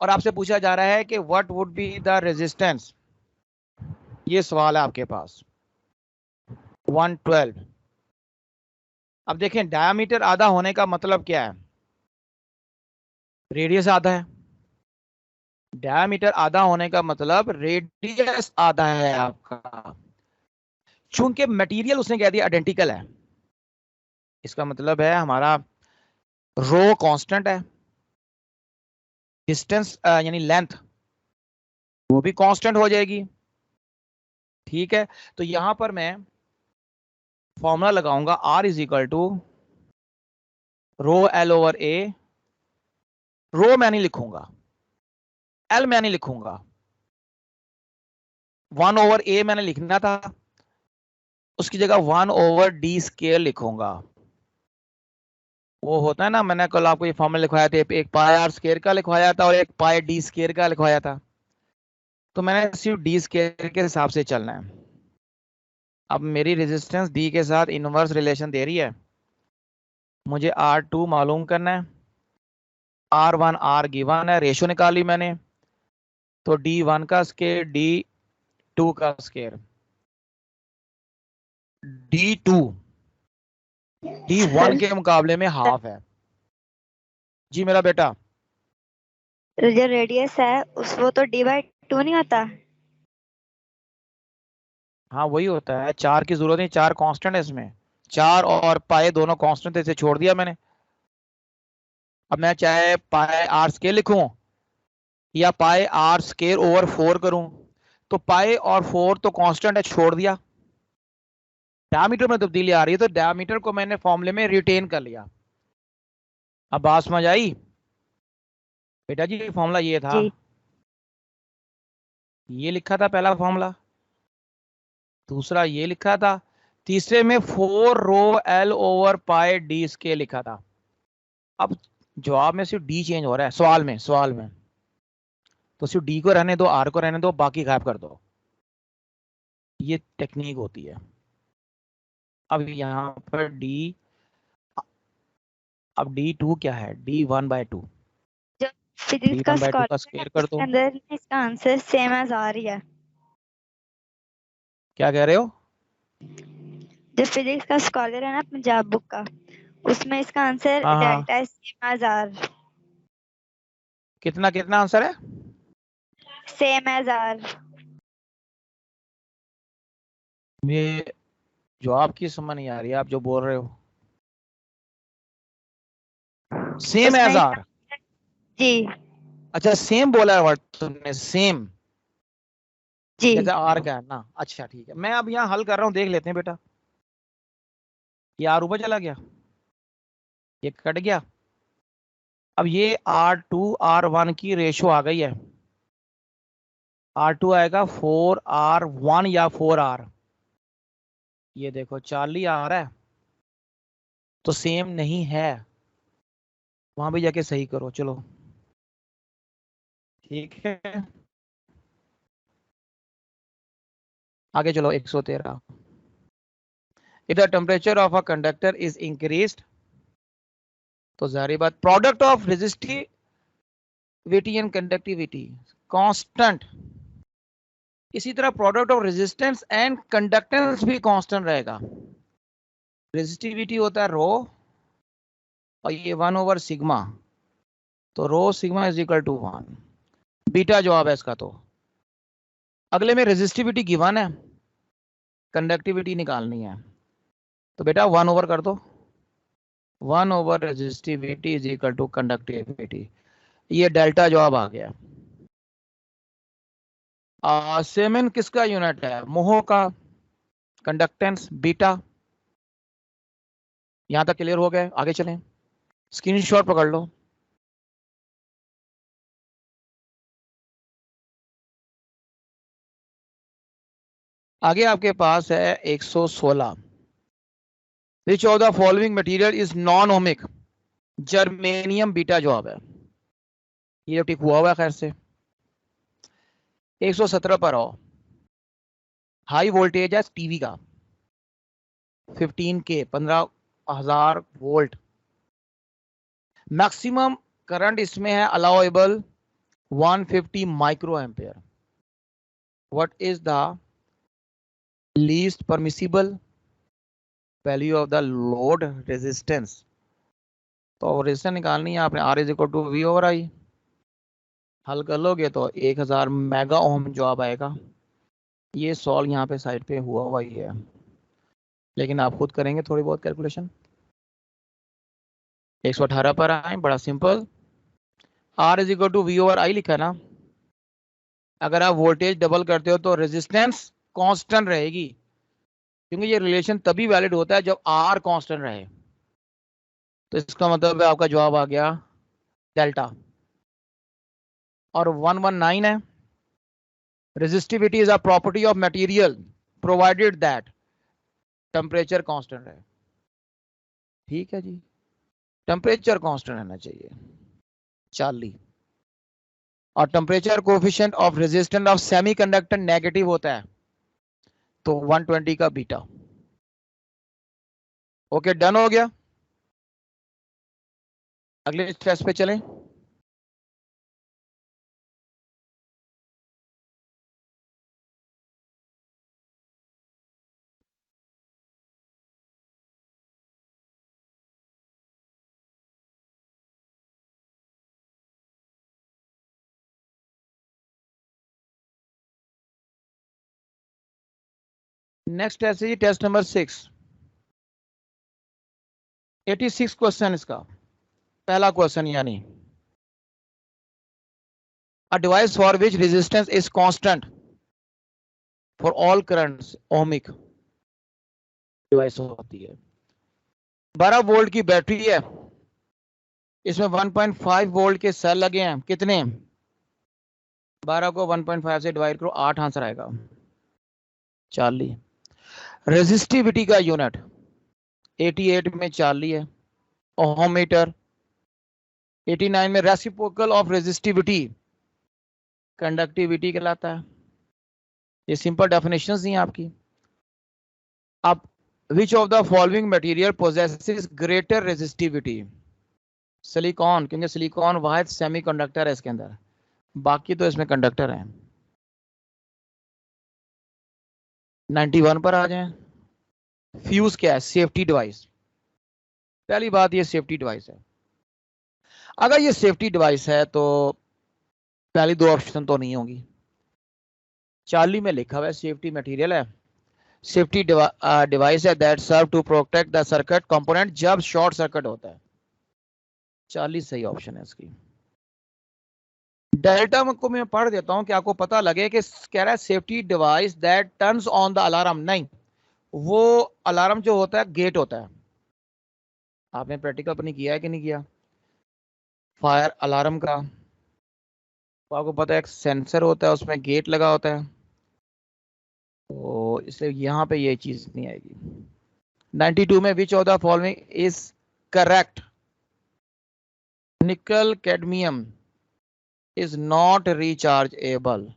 और आपसे पूछा जा रहा है कि what would be the resistance. ये सवाल है आपके पास 112। अब देखें डायमीटर आधा होने का मतलब क्या है, रेडियस आधा है। डायमीटर आधा होने का मतलब रेडियस आधा है आपका। चूंकि मटेरियल उसने कह दिया आइडेंटिकल है, इसका मतलब है हमारा रो कांस्टेंट है, डिस्टेंस यानी लेंथ वो भी कांस्टेंट हो जाएगी। ठीक है, तो यहां पर मैं फॉर्मूला लगाऊंगा R is equal to rho L over A। Rho मैं नहीं लिखूंगा, L मैं नहीं लिखूंगा, 1 ओवर A मैंने लिखना था, उसकी जगह 1 ओवर D स्केयर लिखूंगा। वो होता है ना, मैंने कल आपको ये फॉर्मूला लिखवाया था, एक पाई आर स्केयर का लिखवाया था और एक पाई डी स्केयर का लिखवाया था। तो मैंने सिर्फ डी स्केयर के हिसाब से चलना है। अब मेरी रेजिस्टेंस डी के साथ इनवर्स रिलेशन दे रही है, मुझे R2 मालूम करना है, R1 R गिवन है, रेशो निकाली मैंने, तो D1 का स्केयर D2 का स्केयर, D2 D1 के मुकाबले में हाफ है। जी मेरा बेटा। जो रेडियस है उस वो तो d/2 नहीं होता। हाँ वही होता है, 4 की जरूरत नहीं, 4 कांस्टेंट है इसमें, 4 और पाए दोनों कांस्टेंट थे, इसे छोड़ दिया मैंने। अब मैं चाहे पाए आर स्केयर लिखूं या पाए आर स्केयर ओवर 4 करूं, तो पाए और 4 तो कांस्टेंट है, छोड़ दिया। डायमीटर में तब्दीली आ रही है, तो डायमीटर को मैंने फॉर्मूले में रिटेन कर लिया। अब बात समझ आई बेटा जी? फॉर्मूला ये था, जी। ये लिखा था पहला फॉर्मूला, दूसरा ये लिखा था, तीसरे में 4 रो L ओवर पाई डी स्केयर लिखा था। अब जवाब में सिर्फ डी चेंज हो रहा है, सवाल में तो सिर्फ डी को रहने दो, आर को रहने दो, बाकी गायब कर दो। ये टेक्निक होती है। अब यहाँ पर डी, अब D2 क्या है, D1/2, जो फिजिक्स का D1/2 का स्कॉलर स्क्वायर कर दो। अंदर इसका आंसर सेम एज आ रही है। क्या कह रहे हो? जो फिजिक्स का स्कॉलर है ना पंजाब बुक का, उसमें इसका आंसर हाँ हाँ डेल्टा सेम एज आर। कितना कितना आंसर है? Same as R. ये जवाब की समझ नहीं आ रही है, आप जो बोल रहे हो। सेम एज उसमें आर? जी अच्छा सेम बोला है वर्ड तुमने, सेम जी जैसे आर का है ना। अच्छा ठीक है, मैं अब यहाँ हल कर रहा हूँ, देख लेते हैं बेटा। ये आर ऊपर चला गया, ये कट गया। अब ये R2 R1 की रेशो आ गई है। R2 आएगा 4R1 या 4R। ये देखो चार्ली आ रहा है, तो सेम नहीं है, वहां भी जाके सही करो। चलो ठीक है, आगे चलो। 113, if the temperature of a conductor is increased, तो जारी बात product of resistivity and conductivity constant. इसी तरह product of resistance and conductance भी कांस्टेंट रहेगा। रेजिस्टिविटी होता है रो, और ये 1 ओवर सिग्मा, तो rho sigma is equal to 1। Beta जवाब है इसका। तो अगले में रेजिस्टिविटी गिवन है, कंडक्टिविटी निकालनी है, तो बेटा 1 ओवर कर दो। 1 over resistivity is equal to conductivity, ये डेल्टा जवाब आ गया। सेमेन किसका यूनिट है? मोह का। Conductance beta. यहां तक क्लियर हो गए? आगे चलें, स्क्रीनशॉट पकड़ लो। आगे आपके पास है 116, विच of the following material is non ohmic? Germanium beta जवाब है, ये टिक हुआ हुआ है खैर से। 117 पर आओ। हाई वोल्टेज है टीवी का 15K 15,000 वोल्ट। मैक्सिमम करंट इसमें है allowable 150 micro ampere. What is the least permissible value of the load resistance? तो रेजिस्टेंस निकालनी है आपने, R is equal to V over I। हल कर लोगे तो 1000 मेगा ओम जवाब आएगा। ये सॉल्व यहाँ पे साइड पे हुआ हुआ ही है, लेकिन आप खुद करेंगे थोड़ी बहुत कैलकुलेशन। 118 पर आए, बड़ा simple. R is equal to V over I लिखा है ना। अगर आप वोल्टेज डबल करते हो तो रेजिस्टेंस कांस्टेंट रहेगी, क्योंकि ये रिलेशन तभी वैलिड होता है जब R कांस्टेंट रहे। तो इसका मतलब है आपका जवाब आ गया डेल्टा। और 119 है, resistivity is a property of material provided that temperature constant रहे। ठीक है जी, टेम्परेचर कांस्टेंट रहना चाहिए 40। और temperature coefficient of resistance of semiconductor negative होता है, तो 120 का बीटा। ओके डन हो गया। अगले टेस्ट पे चलें। नेक्स्ट टेस्ट है जी टेस्ट नंबर 6। 86 क्वेश्चन इसका पहला क्वेश्चन, यानी a device for which resistance is constant for all currents ohmic device होती है। 12 वोल्ट की बैटरी है, इसमें 1.5 वोल्ट के सेल लगे हैं। कितने? 12 को 1.5 से डिवाइड करो, 8 आंसर आएगा 40। रेजिस्टिविटी का यूनिट 88 में 40 है। ओम मीटर 89 में रेसिप्रोकल ऑफ रेजिस्टिविटी कंडक्टिविटी कहलाता है। ये सिंपल डेफिनेशंस हैं आपकी। अब विच of the following material possesses greater resistivity? Silicon, क्योंकि सिलिकॉन वाहिद सेमीकंडक्टर है इसके अंदर, बाकी तो इसमें कंडक्टर हैं। 91 पर आ जाएं। फ्यूज क्या है? Safety device. पहली बात ये सेफ्टी डिवाइस है। अगर ये सेफ्टी डिवाइस है तो पहली दो ऑप्शन तो नहीं होंगी। 40 में लिखा हुआ है सेफ्टी मटेरियल है, सेफ्टी डिवाइस है that serve to protect the circuit component जब शॉर्ट सर्किट होता है। 40 सही ऑप्शन है इसकी। डेल्टा को मैं पढ़ देता हूं कि आपको पता लगे कि कह रहा है safety device that turns on the alarm. नहीं, वो अलार्म जो होता है गेट होता है। आपने प्रैक्टिकल पर नहीं किया है कि नहीं किया फायर अलार्म का? तो आपको पता है एक सेंसर होता है, उसमें गेट लगा होता है, तो इसलिए यहाँ पे ये चीज नहीं आएगी। 92 में which of the following is correct? Nickel cadmium is not rechargeable.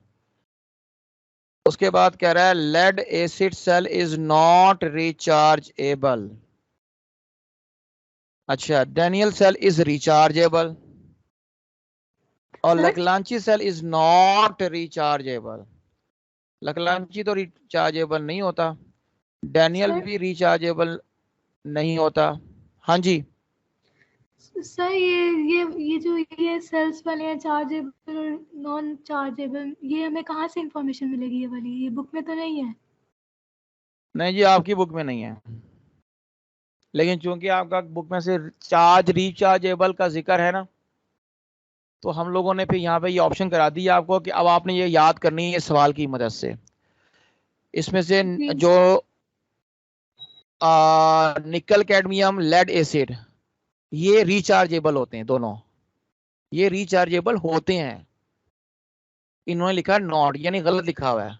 उसके बाद कह रहा है lead acid cell is not rechargeable. अच्छा, डैनियल सेल इज रिचार्जेबल और Leclanche cell is not rechargeable. Leclanche तो रिचार्जेबल नहीं होता, डैनियल भी रिचार्जेबल नहीं होता। हाँ जी सर ये जो ये सेल्स वाले हैं चार्जेबल और नॉन चार्जेबल, ये हमें कहाँ से इंफॉर्मेशन मिलेगी? ये वाली ये बुक में तो नहीं है। नहीं जी, आपकी बुक में नहीं है, लेकिन चूंकि आपका बुक में से चार्ज रिचार्जेबल का जिक्र है ना, तो हम लोगों ने फिर यहाँ पे ये ऑप्शन करा दिया आपको कि अब आपने ये याद करनी है सवाल की मदद से। इसमें से जो निकल कैडमियम लेड एसिड ये रिचार्जेबल होते हैं, दोनों ये रिचार्जेबल होते हैं। इन्होंने लिखा नॉट, यानी गलत लिखा हुआ है।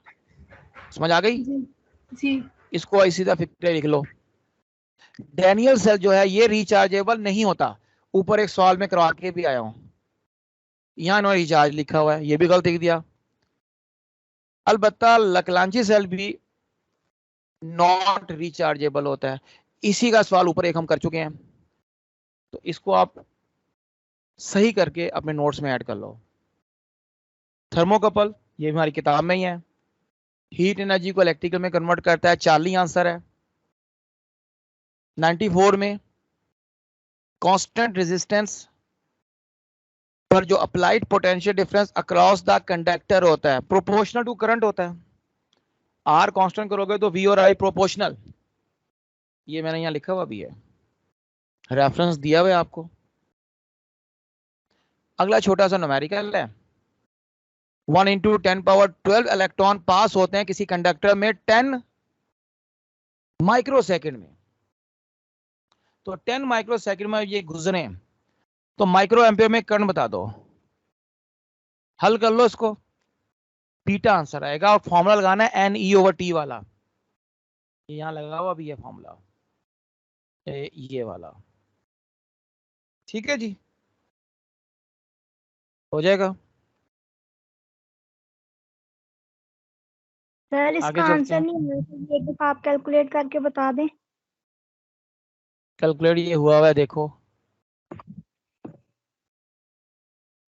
समझ आ गई? जी इसको ऐसी सीधा फिक्र लिख लो। डैनियल सेल जो है ये रिचार्जेबल नहीं होता। ऊपर एक सवाल में करवा के भी आया हूं, यहाँ इन्होंने रिचार्ज लिखा हुआ है, ये भी गलत लिख दिया। अलबत्ता लकलांची सेल भी नॉट रिचार्जेबल होता है। इसी का सवाल ऊपर एक हम कर चुके हैं, तो इसको आप सही करके अपने नोट्स में ऐड कर लो। थर्मोकपल ये भी हमारी किताब में ही है, हीट एनर्जी को इलेक्ट्रिकल में कन्वर्ट करता है। 40 आंसर है। 94 में कांस्टेंट रेजिस्टेंस पर जो applied potential difference across the conductor होता है प्रोपोर्शनल टू करंट होता है। आर कांस्टेंट करोगे तो वी और आई प्रोपोर्शनल। ये मैंने यहाँ लिखा हुआ भी है, रेफरेंस दिया हुआ है आपको। अगला छोटा सा न्यूमेरिकल है। 1 इंटू 10 पावर 12 इलेक्ट्रॉन पास होते हैं किसी कंडक्टर में 10 माइक्रोसेकंड में। तो 10 माइक्रोसेकंड में ये गुजरे तो माइक्रो एम्पियर में करंट बता दो। हल कर लो इसको, बीटा आंसर आएगा। और फॉर्मूला लगाना है NE/T वाला, यहां लगा हुआ भी है फॉर्मूला, ये वाला। ठीक है जी, हो जाएगा। सर इसका आगे चलते आंसर हैं। नहीं है, तो एक दफा आप कैलकुलेट करके बता दें। कैलकुलेट ये हुआ है, देखो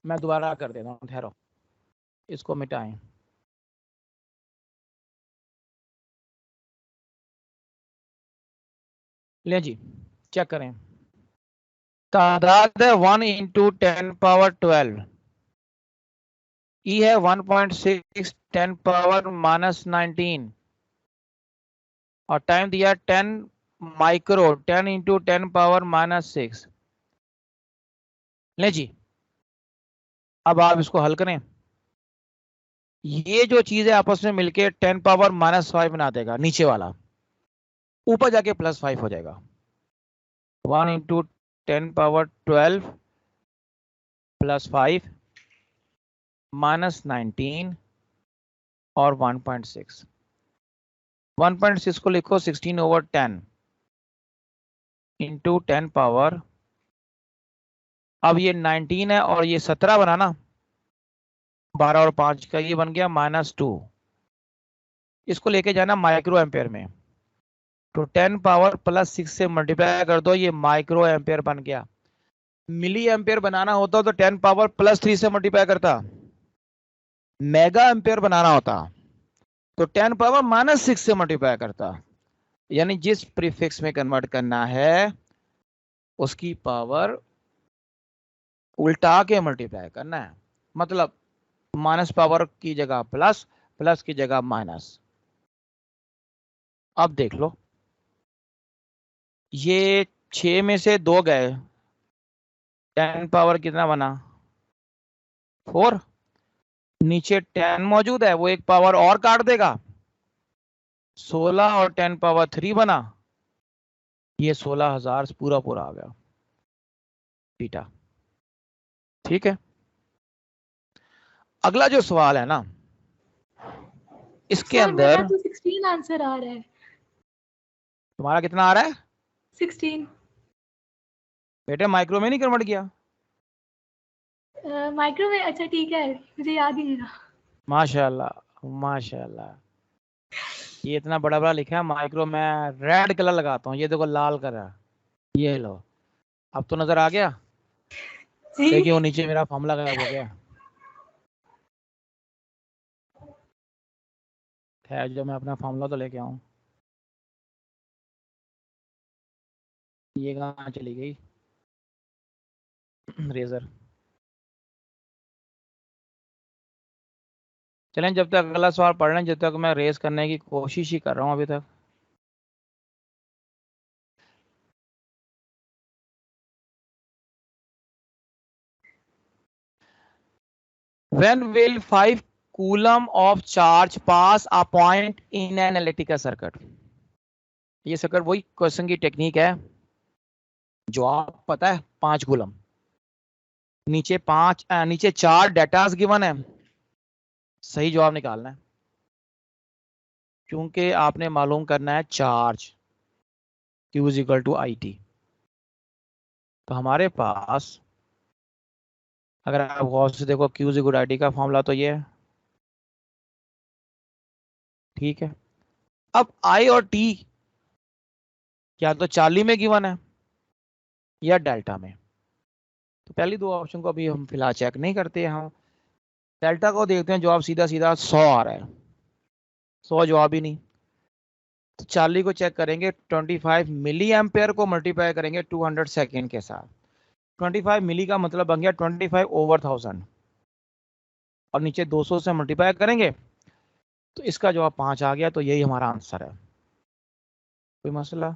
मैं दोबारा कर देता हूँ, ठहरो इसको मिटाएं। ले जी चेक करें। तादाद है 1 इंटू 10 पावर 12, ई है 1.6 10 पावर -19 और टाइम दिया 10 माइक्रो 10 इंटू 10 पावर -6। ले जी अब आप इसको हल करें। ये जो चीज है आपस में मिलके 10 पावर -5 बना देगा, नीचे वाला ऊपर जाके +5 हो जाएगा। 1 इंटू 10 पावर 12 +5 -19 और 1.6। 1.6 को लिखो 16/10 इंटू 10 पावर, अब ये 19 है और ये 17 बना ना, 12 और 5 का, ये बन गया -2। इसको लेके जाना माइक्रो एम्पेयर में, तो 10 पावर +6 से मल्टीप्लाई कर दो, ये माइक्रो एम्पेयर बन गया। मिली एम्पेयर बनाना होता तो 10 पावर +3 से मल्टीप्लाई करता, मेगा एम्पेयर बनाना होता तो 10 पावर -6 से मल्टीप्लाई करता। यानी जिस प्रीफिक्स में कन्वर्ट करना है उसकी पावर उल्टा के मल्टीप्लाई करना है। मतलब माइनस पावर की जगह प्लस, प्लस की जगह माइनस। अब देख लो, ये 6 में से 2 गए, 10 पावर कितना बना 4। नीचे 10 मौजूद है, वो एक पावर और काट देगा, 16 और 10 पावर 3 बना, ये 16,000 पूरा पूरा आ गया बीटा। ठीक है, अगला जो सवाल है ना, इसके सर मेरा अंदर तो 16 आंसर आ रहा है। तुम्हारा कितना आ रहा है 16 बेटे? माइक्रो में नहीं कन्वर्ट किया? माइक्रो में? अच्छा ठीक है, मुझे याद ही नहीं रहा। माशाल्लाह माशाल्लाह, ये इतना बड़ा बड़ा लिखा है माइक्रो में, रेड कलर लगाता हूँ, ये देखो लाल कलर, ये लो, अब तो नजर आ गया। देखिए वो नीचे मेरा फॉर्मूला गायब हो गया है, जो मैं अपना फॉर्मूला तो लेके आऊं, ये कहाँ चली गई रेजर। चलें, जब तक अगला सवाल पढ़ लें, जब तक मैं रेस करने की कोशिश ही कर रहा हूँ अभी तक। When will 5 coulomb of charge pass a point in an electrical circuit? ये सर्किट वही क्वेश्चन की टेक्निक है जो आप पता है, 5 कूलम, नीचे 4 डेटास गिवन है, सही जवाब निकालना है, क्योंकि आपने मालूम करना है charge Q is equal to IT। तो हमारे पास अगर आप गौर से देखो, Q is equal to IT का फॉर्मूला तो ये है, ठीक है। अब I और T या तो चार्ली में गिवन है या डेल्टा में, तो पहली 2 ऑप्शन को अभी हम फिलहाल चेक नहीं करते, हम डेल्टा को देखते हैं, जवाब सीधा सीधा 100 आ रहा है, 100 जवाब ही नहीं। तो चार्ली को चेक करेंगे, 25 मिली एम्पेयर को मल्टीप्लाई करेंगे 200 सेकेंड के साथ, 25 मिली का मतलब बन गया 25 ओवर 1000, और नीचे 200 से मल्टीप्लाई करेंगे तो इसका जवाब 5 आ गया, तो यही हमारा आंसर है। कोई मसला?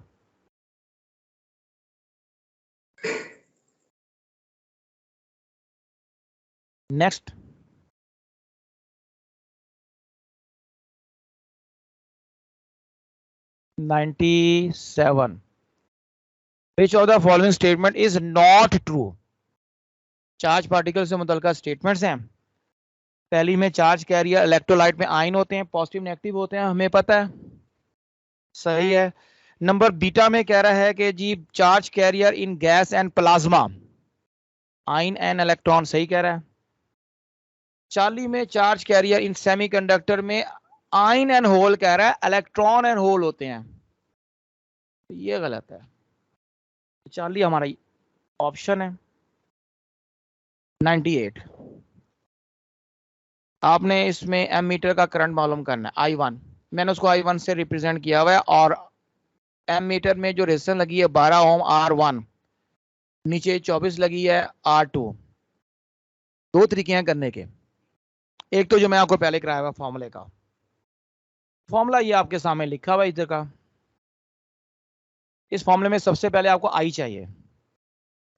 Next, (97) Which of the following statement is not true? Charge particle से मुतल्लिका स्टेटमेंट्स हैं। पहली में चार्ज कैरियर इलेक्ट्रोलाइट में आयन होते हैं, पॉजिटिव नेगेटिव होते हैं, हमें पता है, सही है। नंबर बीटा में कह रहा है कि जी charge carrier in gas and plasma ion and electron, सही कह रहा है। चार्ली में चार्ज कैरियर इन सेमीकंडक्टर में आयन एंड होल कह रहा है, इलेक्ट्रॉन एंड होल होते हैं, ये गलत है। चार्ली हमारा ऑप्शन है। 98, आपने इसमें एमीटर का करंट मालूम करना है, I1, मैंने उसको I1 से रिप्रेजेंट किया हुआ है, और एमीटर में जो रेजिस्टेंस लगी है 12 ओम R1, नीचे 24 लगी है R2। 2 तरीके हैं करने के, एक तो जो मैं आपको पहले कराया हुआ फॉर्मूले का, फॉर्मूला ये आपके सामने लिखा हुआ इधर का। इस फॉर्मूले में सबसे पहले आपको I चाहिए,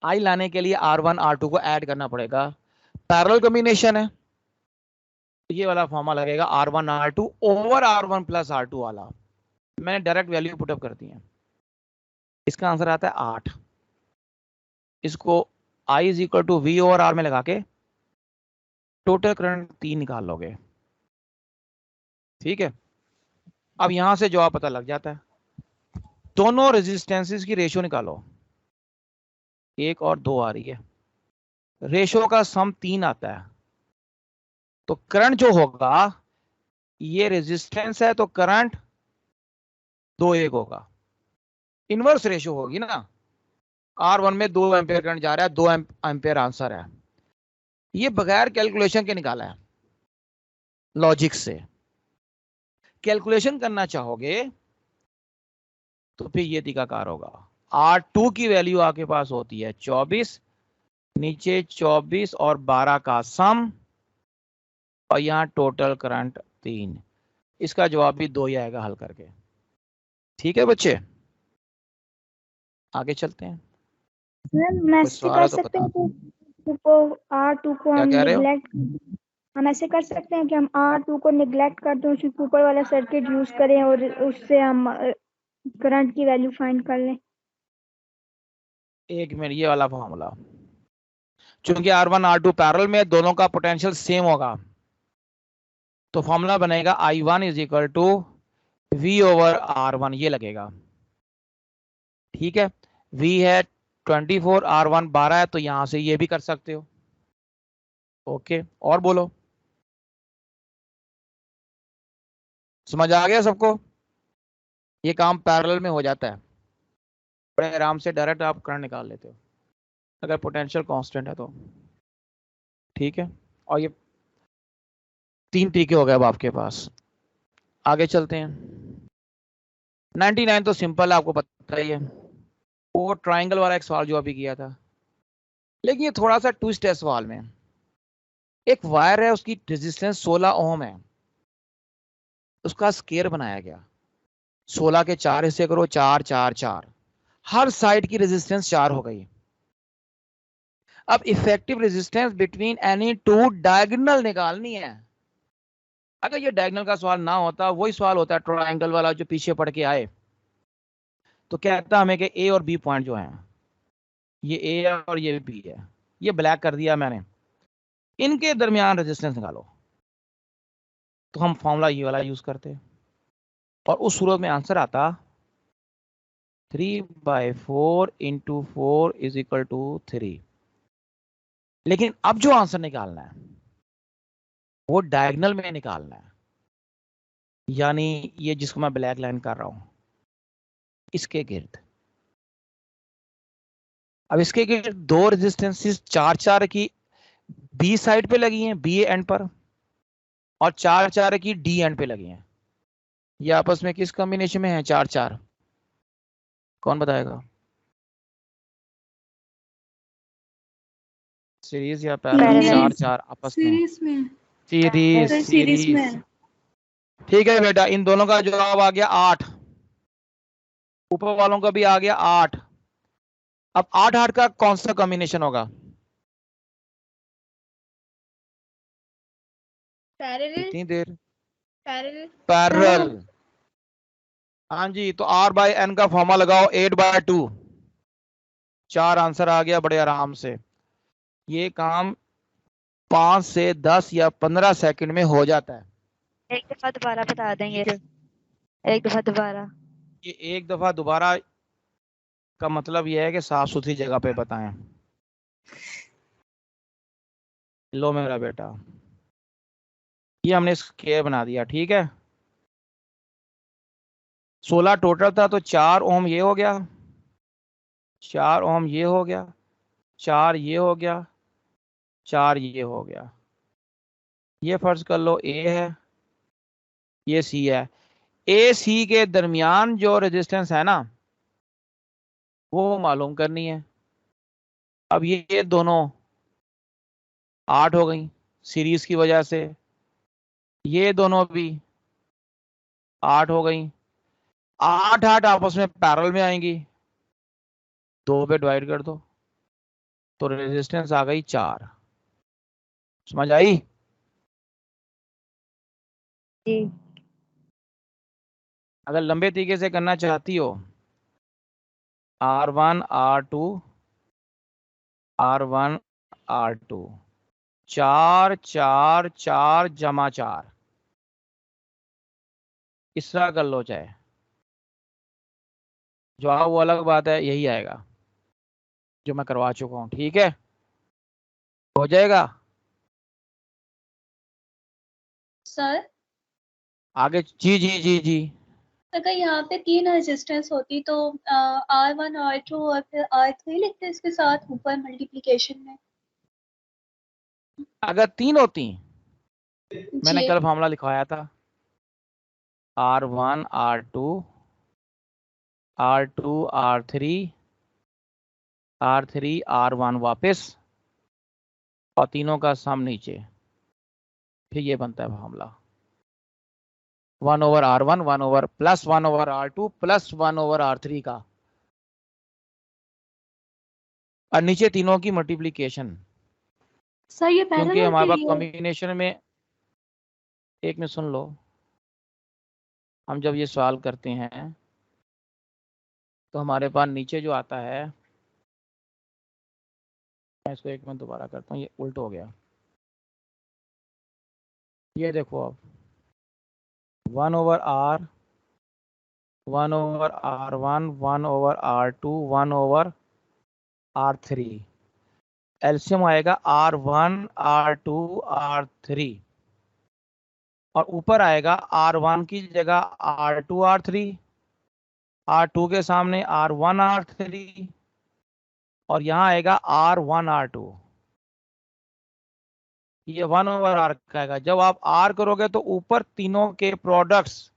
I लाने के लिए R1 R2 को ऐड करना पड़ेगा, पैरेलल कॉम्बिनेशन है, ये वाला फॉर्मूला लगेगा R1 R2 over R1 plus R2 वाला, मैंने डायरेक्ट वैल्यू पुटअप कर दी है, इसका आंसर आता है 8। इसको I is equal to V over R में लगा के टोटल करंट 3 निकाल लोगे, ठीक है। अब यहां से जवाब पता लग जाता है, दोनों रेजिस्टेंसेस की रेशियो निकालो, 1 और 2 आ रही है, रेशियो का सम 3 आता है, तो करंट जो होगा, ये रेजिस्टेंस है तो करंट 2:1 होगा, इनवर्स रेशियो होगी ना, R1 में 2 एम्पियर करंट जा रहा है, 2 एम्पियर आंसर है, ये बगैर कैलकुलेशन के निकाला है, लॉजिक से। कैलकुलेशन करना चाहोगे तो फिर ये तरीकाकार होगा, R2 की वैल्यू आपके पास होती है 24, नीचे 24 और 12 का सम, और यहाँ टोटल करंट 3। इसका जवाब भी 2 ही आएगा हल करके। ठीक है बच्चे, आगे चलते हैं। सर हम कोई ऐसे सवाल कर है तो सकते बता। हैं कि R2 को क्या हम कह रहे हो? निगलेक्ट, हम ऐसे कर सकते हैं कि हम R2 को निगलेक्ट कर दें, उसके ऊपर वाला सर्किट यूज करें और उससे हम करंट की वैल्यू फाइंड कर लें। एक मिनट, ये वाला फॉर्मूला, चूंकि R1 R2 पैरेलल में, दोनों का पोटेंशियल सेम होगा, तो फॉर्मूला बनेगा I1 is equal to V over R1, ये लगेगा। ठीक है, V है 24, R1 12 है, तो यहां से ये भी कर सकते हो। ओके, और बोलो, समझ आ गया सबको? ये काम पैरेलल में हो जाता है, बड़े आराम से डायरेक्ट आप करंट निकाल लेते हो अगर पोटेंशियल कांस्टेंट है तो। ठीक है, और ये 3 तरीके हो गए अब आपके पास। आगे चलते हैं। 99 तो सिंपल है, आपको पता ही है, वो ट्राइंगल वाला एक सवाल जो अभी किया था, लेकिन ये थोड़ा सा ट्विस्ट है सवाल में। एक वायर है, उसकी रेजिस्टेंस 16 ओम है, उसका स्केयर बनाया गया, 16 के 4 हिस्से करो, 4 4 4, हर साइड की रेजिस्टेंस 4 हो गई। अब effective resistance between any two diagonal निकालनी है। अगर ये डायगोनल का सवाल ना होता, वही सवाल होता है ट्रायंगल वाला जो पीछे पढ़ के आए, तो कहता हमें कि ए और बी पॉइंट जो हैं, ये ए है और ये बी है, ये ब्लैक कर दिया मैंने, इनके दरमियान रेजिस्टेंस निकालो, तो हम फॉर्मूला ये वाला यूज करते, और उस सूरत में आंसर आता 3/4 इंटू 4 इज इक्वल टू 3। लेकिन अब जो आंसर निकालना है वो डायगोनल में निकालना है, यानी ये जिसको मैं ब्लैक लाइन कर रहा हूं, इसके गिर्द। अब इसके गिर्द 2 रेजिस्टेंसेस 4 4 की बी साइड पे लगी हैं, बी एंड पर, और 4 4 की डी एंड पे लगी हैं। ये आपस में किस कॉम्बिनेशन में है? 4 4, कौन बताएगा? सीरीज या पैरेलल? 4 4 आपस में, सीरीज में। सीरीज सर सीरीज में सीरीज। है। ठीक है बेटा, इन दोनों का जवाब आ गया 8, ऊपर वालों का भी आ गया 8। अब 8 8 का कौन सा कॉम्बिनेशन होगा? पैरेलल कितनी देर? Parallel parallel. हाँ जी, तो R बाय N का फॉर्मूला लगाओ, 8/2। 4 आंसर आ गया बड़े आराम से। ये काम 5 से 10 या 15 सेकंड में हो जाता है। एक दफा दोबारा बता देंगे। ठीक है, एक दफा दोबारा। ये एक दफा दोबारा का मतलब यह है कि साफ सुथरी जगह पे बताएं। लो मेरा बेटा, ये हमने स्केयर बना दिया। ठीक है, 16 टोटल था, तो 4 ओम ये हो गया, 4 ओम ये हो गया, 4 ये हो गया, 4 ये हो गया। ये फर्ज कर लो ए है, ये सी है। ए सी के दरमियान जो रेजिस्टेंस है ना, वो मालूम करनी है। अब ये दोनों 8 हो गई सीरीज की वजह से, ये दोनों भी 8 हो गई। 8 8 आपस में पैरेलल में आएंगी, 2 पे डिवाइड कर दो, तो रेजिस्टेंस आ गई 4। समझ आई? जी। अगर लंबे तरीके से करना चाहती हो, R1 R2 R1 R2, 4 4 4 जमा 4, इस तरह कर लो चाहे, जवाब वो अलग बात है, यही आएगा जो मैं करवा चुका हूं। ठीक है, हो जाएगा। सर आगे जी जी जी जी। अगर यहाँ पे 3 रेजिस्टेंस होती तो R1 R2 और फिर R3 लिखते इसके साथ ऊपर मल्टीप्लिकेशन में। अगर 3 होती, मैंने जी कल फॉर्मूला लिखवाया था, R1 R2 R2 R3 R3 R1 वापस, और तीनों का सम नीचे, फिर ये बनता है formula 1/R1 1 over plus 1/R2 plus 1/R3 का, और नीचे तीनों की मल्टीप्लीकेशन, सर ये क्योंकि पैरेलल हमारे के पास लिए कॉम्बिनेशन में, एक मिनट सुन लो, हम जब ये सॉल्व करते हैं तो हमारे पास नीचे जो आता है, मैं इसको एक मिनट दोबारा करता हूँ, ये उल्ट हो गया। ये देखो अब 1/R 1/R1 1/R2 1/R3, LCM आएगा R1 R2 R3, और ऊपर आएगा R1 की जगह R2 R3, R2 के सामने R1 R3, और यहाँ आएगा R1 R2। ये 1/R का आएगा। जब आप R करोगे तो ऊपर तीनों के प्रोडक्ट्स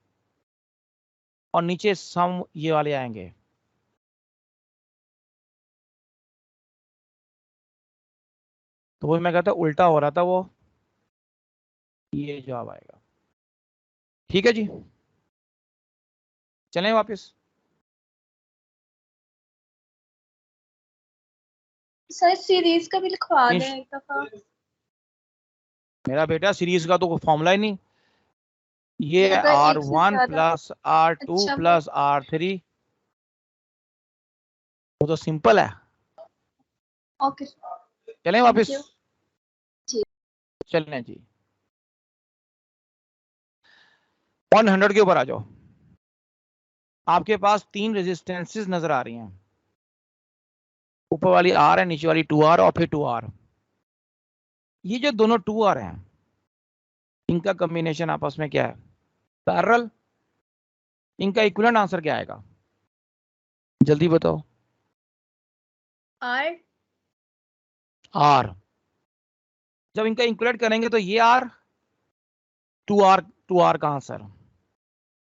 और नीचे सम ये वाले आएंगे। तो वो मैं कहता उल्टा हो रहा था वो, ये जवाब आएगा। ठीक है जी, चलें वापस। सर सीरीज का भी लिखवा इस- दें एक दफा। मेरा बेटा सीरीज का तो कोई फॉर्मूला ही नहीं, ये अगर एक से R1 ज्यादा- प्लस R2 अच्छा, प्लस R3, वो तो सिंपल है। ओके। चलें वापस। you. जी। चलें जी, 100 के ऊपर आ जाओ। आपके पास 3 रेजिस्टेंसेस नजर आ रही हैं, ऊपर वाली R है, नीचे वाली 2R और फिर 2R। ये जो दोनों 2R हैं, इनका कॉम्बिनेशन आपस में क्या है? पैरेलल। इनका इक्विवेलेंट आंसर क्या आएगा? जल्दी बताओ। R R। जब इनका इंक्लूड करेंगे तो ये R 2R का आंसर,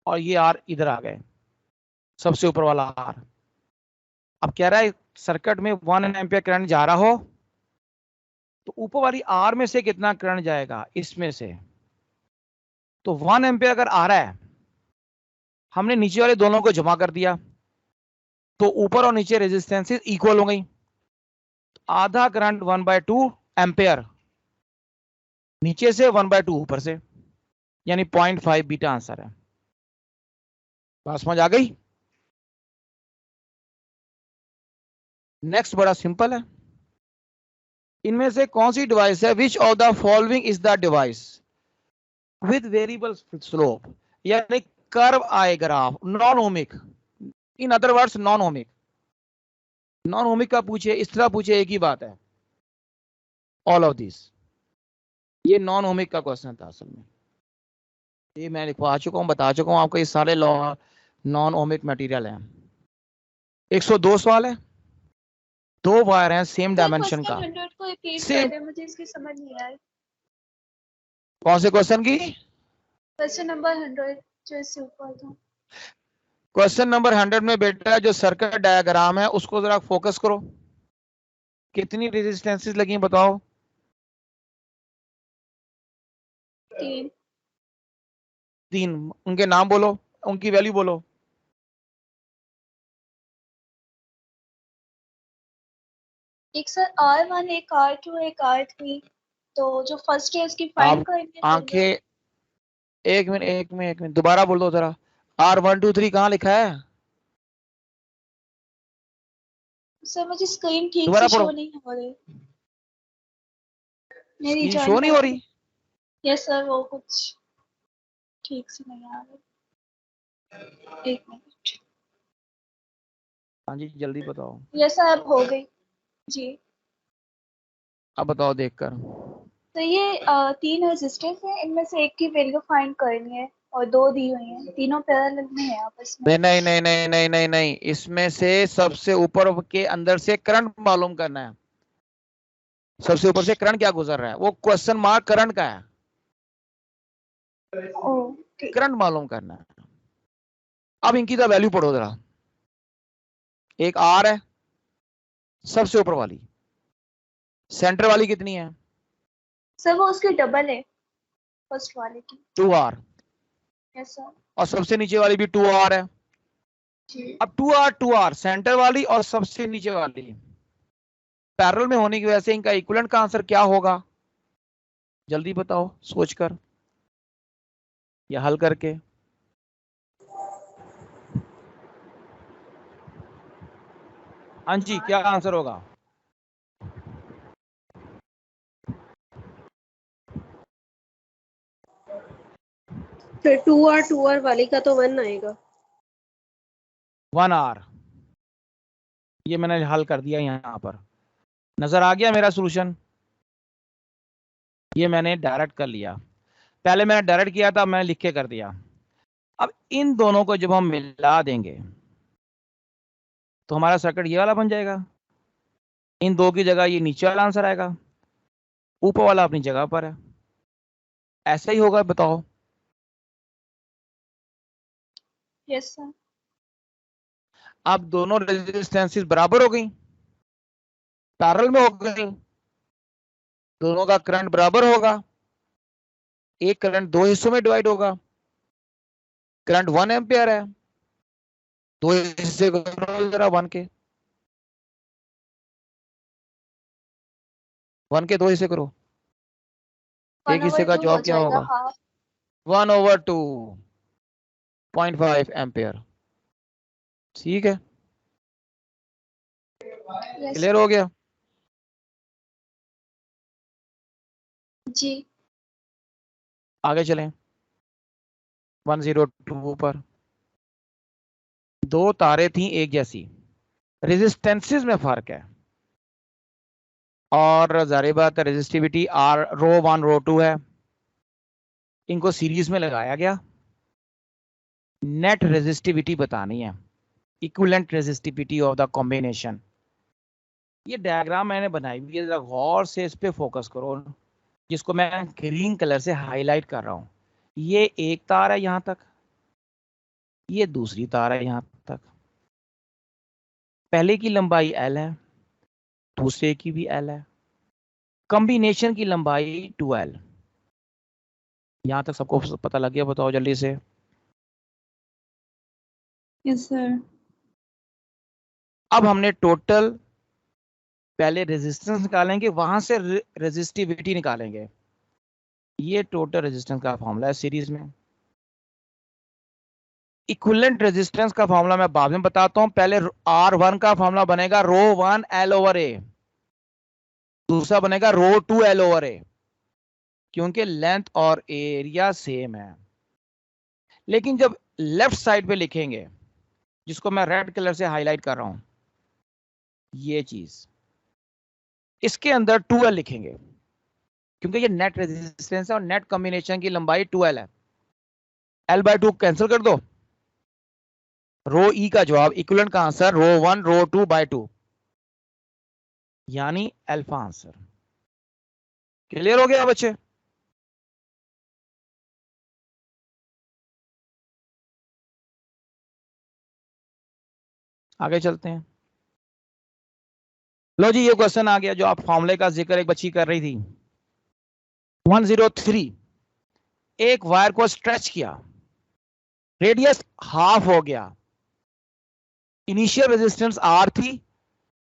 और ये R इधर आ गए, सबसे ऊपर वाला R। अब कह रहा है सर्किट में 1 एम्पियर करंट जा रहा हो तो ऊपर वाली R में से कितना करंट जाएगा? इसमें से। तो 1 एम्पियर अगर आ रहा है, हमने नीचे वाले दोनों को जमा कर दिया तो ऊपर और नीचे रेजिस्टेंसेस इक्वल हो गई। आधा करंट 1/2 एम्पियर नीचे से, 1/2 ऊपर से, यानी 0.5 बीटा आंसर है। बात समझ आ गई? नेक्स्ट बड़ा सिंपल है। इनमें से कौन सी डिवाइस है? विच of the following is the device with variable slope, यानी कर्व आए graph, non ohmic, in other words non ohmic. Non ohmic का पूछे, इस तरह पूछे, एक ही बात है, ऑल ऑफ दिस। ये नॉन ओमिक का क्वेश्चन था असल में, ये मैं लिखवा चुका हूं, बता चुका हूं आपको, ये सारे नॉन ओमिक मटेरियल हैं। 102 सवाल है, 2 वायर हैं सेम डायमेंशन का। 100 को रिपीट Same. कर दे, मुझे इसकी समझ नहीं आई। कौन से क्वेश्चन की? क्वेश्चन नंबर 100 जो इससे ऊपर था। क्वेश्चन नंबर 100 में बेटा जो सर्किट डायग्राम है उसको जरा फोकस करो। कितनी रेजिस्टेंसेस लगी बताओ? 3। उनके नाम बोलो, उनकी वैल्यू बोलो। एक सर R1, एक R2, एक R3। तो जो फर्स्ट है उसकी फाइंड आप करेंगे। आंखें, एक मिनट दोबारा बोल दो जरा। R1 2 3 कहाँ लिखा है? सर मुझे स्क्रीन ठीक दोबारा से शो पढ़ो। नहीं हो रही। स्क्रीन शो नहीं हो रही? यस सर, वो कुछ ठीक से नहीं आ रही। एक मिनट। हाँ जी जल्दी बताओ। यस सर, अब हो गई जी। अब बताओ देखकर। तो ये 3 रेजिस्टेंस हैं, इनमें से एक की वैल्यू फाइंड करनी है और 2 दी हुई हैं, तीनों पैरेलल में है आपस में। नहीं, इसमें से सबसे ऊपर के अंदर से करंट मालूम करना है। सबसे ऊपर से करंट क्या गुजर रहा है, वो क्वेश्चन मार्क करंट का है, करंट मालूम करना है। अब इनकी तो वैल्यू पढ़ो जरा। एक R है सबसे ऊपर वाली, सेंटर वाली कितनी है? सर वो उसकी डबल है। फर्स्ट वाले की। 2r, yes sir. और सबसे नीचे वाली भी 2r है। जी। अब 2r सेंटर वाली और सबसे नीचे वाली पैरेलल में होने की वजह से इनका इक्विवेलेंट का आंसर क्या होगा? जल्दी बताओ सोचकर या हल करके। हाँ जी, क्या आंसर होगा? फिर 2r वाली का तो 1 आएगा। 1r, ये मैंने हल कर दिया यहाँ पर। नजर आ गया मेरा सॉल्यूशन? ये मैंने डायरेक्ट कर लिया। पहले मैंने डायरेक्ट किया था, मैंने लिख के कर दिया। अब इन दोनों को जब हम मिला देंगे तो हमारा सर्किट ये वाला बन जाएगा। इन दो की जगह ये नीचे वाला आंसर आएगा, ऊपर वाला अपनी जगह पर है। ऐसा ही होगा, बताओ। Yes sir. अब दोनों रेजिस्टेंसेस बराबर हो गई, पैरेलल में हो गई, दोनों का करंट बराबर होगा। एक करंट दो हिस्सों में डिवाइड होगा। करंट 1 एम्पियर है, दो हिस्से करो जरा 1 के, 1 के दो हिस्से करो। एक हिस्से का जवाब क्या होगा? 1/2.5 एम्पियर। ठीक है, क्लियर हो गया? जी। आगे चलें 102 पर। दो तारे थी एक जैसी, रेजिस्टेंसेस में फर्क है, और जारी बात है रेजिस्टिविटी आर रो 1 रो 2 है। इनको सीरीज में लगाया गया, नेट रेजिस्टिविटी बतानी है, equivalent resistivity of the combination. ये डायग्राम मैंने बनाई हुई है, जरा गौर से इस पे फोकस करो, जिसको मैं ग्रीन कलर से हाईलाइट कर रहा हूं। ये एक तार है यहां तक, ये दूसरी तार है यहां तक। पहले की लंबाई L है, दूसरे की भी L है, कॉम्बिनेशन की लंबाई 2L। यहां तक सबको पता लग गया? बताओ जल्दी से। Yes sir. अब हमने टोटल पहले रेजिस्टेंस निकालेंगे, वहां से रेजिस्टिविटी निकालेंगे। ये टोटल रेजिस्टेंस का फॉर्मूला है सीरीज में। इक्विवेलेंट रेजिस्टेंस का फॉर्मूला मैं बाद में बताता हूं, पहले R1 का फॉर्मूला बनेगा रो 1 L/A, दूसरा बनेगा रो 2 L/A, क्योंकि लेंथ और एरिया सेम है। लेकिन जब लेफ्ट साइड पे लिखेंगे, जिसको मैं रेड कलर से हाईलाइट कर रहा हूं, ये चीज, इसके अंदर 2L लिखेंगे, क्योंकि ये नेट रेजिस्टेंस है और नेट कॉम्बिनेशन की लंबाई 2L है। L/2 कैंसिल कर दो, रो ई का जवाब, इक्विवेलेंट का आंसर रो 1 रो 2/2, यानी अल्फा आंसर। क्लियर हो गया बच्चे? आगे चलते हैं। लो जी, ये क्वेश्चन आ गया जो आप फॉर्मूले का जिक्र एक बच्ची कर रही थी। 103, एक वायर को स्ट्रेच किया, रेडियस हाफ हो गया, इनिशियल रेजिस्टेंस R थी,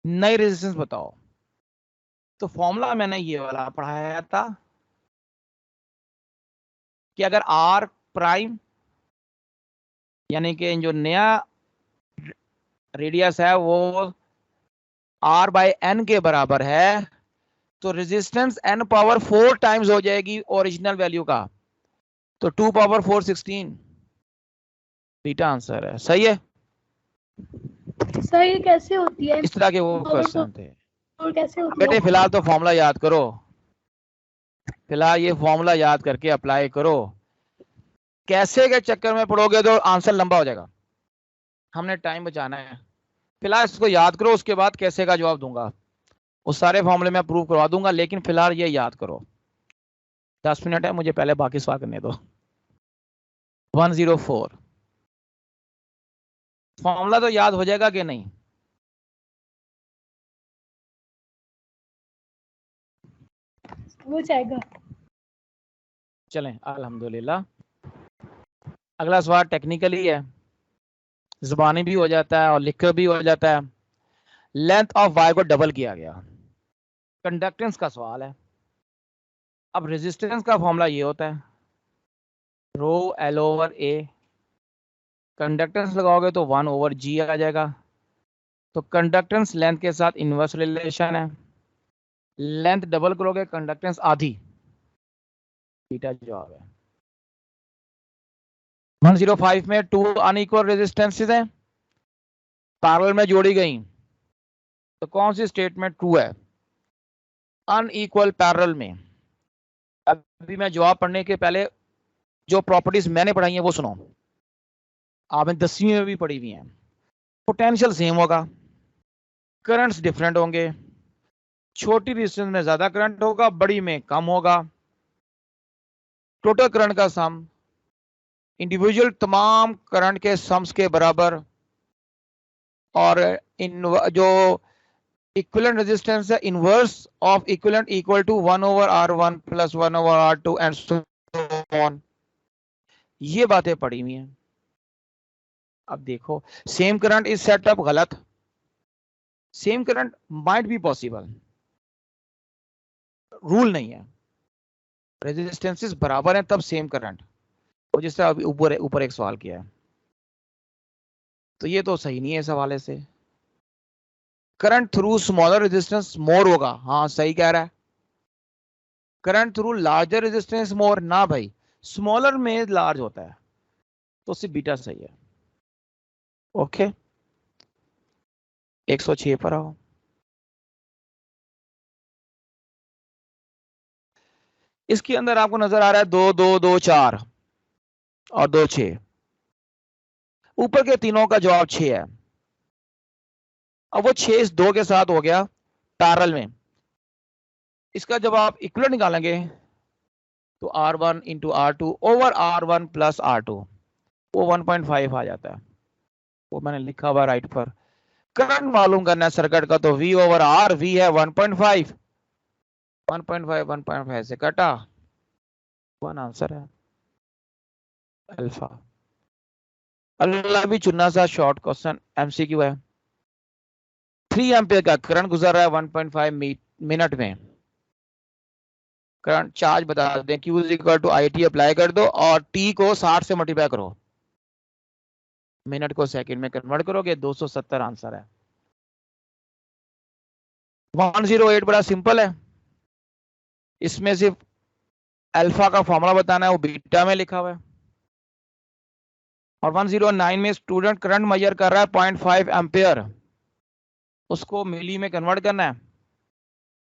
नई रेजिस्टेंस बताओ। तो फॉर्मूला मैंने ये वाला पढ़ाया था कि अगर R प्राइम यानी कि जो नया रेडियस है वो R/N के बराबर है, तो रेजिस्टेंस N पावर 4 टाइम्स हो जाएगी ओरिजिनल वैल्यू का, तो 2 पावर 4 16 बीटा आंसर है। सही है? सर ये कैसे होती है? इस तरह के वो क्वेश्चन थे। और कैसे होती है? बेटे फिलहाल तो फॉर्मूला याद करो, फिलहाल ये फॉर्मूला याद करके अप्लाई करो। कैसे के चक्कर में पढ़ोगे तो आंसर लंबा हो जाएगा, हमने टाइम बचाना है। फिलहाल इसको याद करो, उसके बाद कैसे का जवाब दूंगा, वो सारे फॉर्मूले मैं प्रूव करवा दूंगा, लेकिन फिलहाल ये याद करो। 10 मिनट है, मुझे पहले बाकी सवाल करने दो। 104 फॉर्मूला तो याद हो जाएगा कि नहीं? हो जाएगा। चलें अल्हम्दुलिल्लाह। अगला सवाल टेक्निकली है, जुबानी भी हो जाता है और लिखकर भी हो जाता है। लेंथ ऑफ वायर को डबल किया गया, कंडक्टेंस का सवाल है। अब रेजिस्टेंस का फॉर्मूला ये होता है रो एल ओवर ए, कंडक्टेंस लगाओगे तो 1 ओवर जी आ जाएगा। तो कंडक्टेंस लेंथ के साथ इनवर्स रिलेशन है, लेंथ डबल करोगे कंडक्टेंस आधी, बीटा जवाब है। 105 में 2 अनइक्वल रेजिस्टेंसेस हैं, पैरेलल में जोड़ी गई, तो कौन सी स्टेटमेंट ट्रू है? अनइक्वल पैरेलल में। अभी मैं जवाब पढ़ने के पहले जो प्रॉपर्टीज मैंने पढ़ाई हैं वो सुनो, आपने 10वीं में भी पढ़ी हुई हैं। पोटेंशियल सेम होगा, करंट्स डिफरेंट होंगे, छोटी रेजिस्टेंस में ज्यादा करंट होगा, बड़ी में कम होगा। टोटल करंट का सम इंडिविजुअल तमाम करंट के सम्स के बराबर, और इन जो इक्विवेलेंट रेजिस्टेंस है inverse of equivalent equal to 1 over R1 plus 1 over R2 and so on. ये बातें पढ़ी हुई हैं। अब देखो, सेम करंट इज सेटअप गलत, same current might be possible, rule नहीं है। रेजिस्टेंसेस बराबर हैं तब सेम करंट, और जिस तरह अभी ऊपर एक सवाल किया है, तो ये तो सही नहीं है इस हवाले से। करंट थ्रू स्मॉलर रेजिस्टेंस मोर होगा, हाँ सही कह रहा है। करंट थ्रू लार्जर रेजिस्टेंस मोर, ना भाई, स्मॉलर में लार्ज होता है, तो सिर्फ बीटा सही है। ओके 106 पर आओ। इसके अंदर आपको नजर आ रहा है 2 2 2 4 और 2 6। ऊपर के तीनों का जवाब 6 है। अब वो 6 इस 2 के साथ हो गया पैरेलल में, इसका जब आप इक्विवेलेंट निकालेंगे तो R1 into R2 over R1 plus R2, वो 1.5 आ जाता है। वो मैंने लिखा हुआ राइट पर। करंट मालूम करना है सर्किट का, तो V ओवर R, V है 1.5, 1.5 से कटा 1 आंसर है अल्फा। अल्लाह भी चुनना सा शॉर्ट क्वेश्चन MCQ है। 3 एम्पियर का करंट गुजर रहा है 1.5 मिनट में। करंट चार्ज बता दें, Q is equal to IT apply कर दो और T को 60 से मल्टीप्लाई करो, मिनट को सेकंड में कन्वर्ट करोगे, 270 आंसर है। 108 बड़ा सिंपल है, इसमें सिर्फ अल्फा का फॉर्मूला बताना है, वो बीटा में लिखा हुआ है। और 109 में स्टूडेंट करंट मेजर कर रहा है 0.5 एम्पियर, उसको मिली में कन्वर्ट करना है,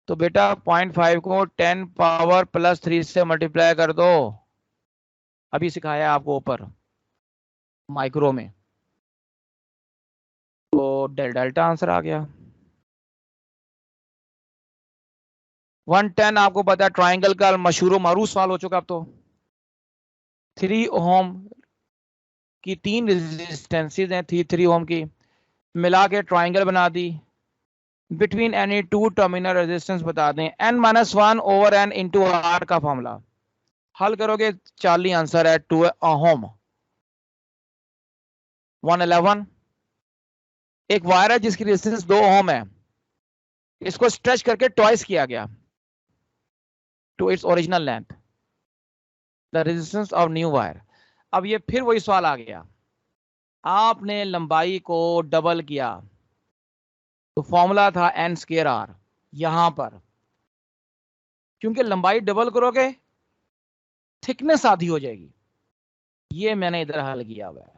तो बेटा 0.5 को 10 पावर प्लस 3 से मल्टीप्लाई कर दो। अभी सिखाया आपको ऊपर माइक्रो में, तो डेल्टा आंसर आ गया। 110 आपको पता है ट्राइंगल का मशहूर मारूफ सवाल हो चुका। अब तो 3 ओम की 3 रेजिस्टेंसेस हैं, 3 ओम की, मिला के ट्राइंगल बना दी। बिटवीन एनी 2 टर्मिनल रेजिस्टेंस बता दें, n-1 over n into R का फॉर्मूला। हल करोगे 40 आंसर है 2 ओम। 111 एक वायर है जिसकी रेजिस्टेंस 2 ओम है, इसको स्ट्रेच करके ट्वाइस किया गया to its original length, the resistance of new wire. अब ये फिर वही सवाल आ गया, आपने लंबाई को डबल किया, तो फॉर्मूला था n²R। यहां पर क्योंकि लंबाई डबल करोगे थिकनेस आधी हो जाएगी, ये मैंने इधर हल किया हुआ है।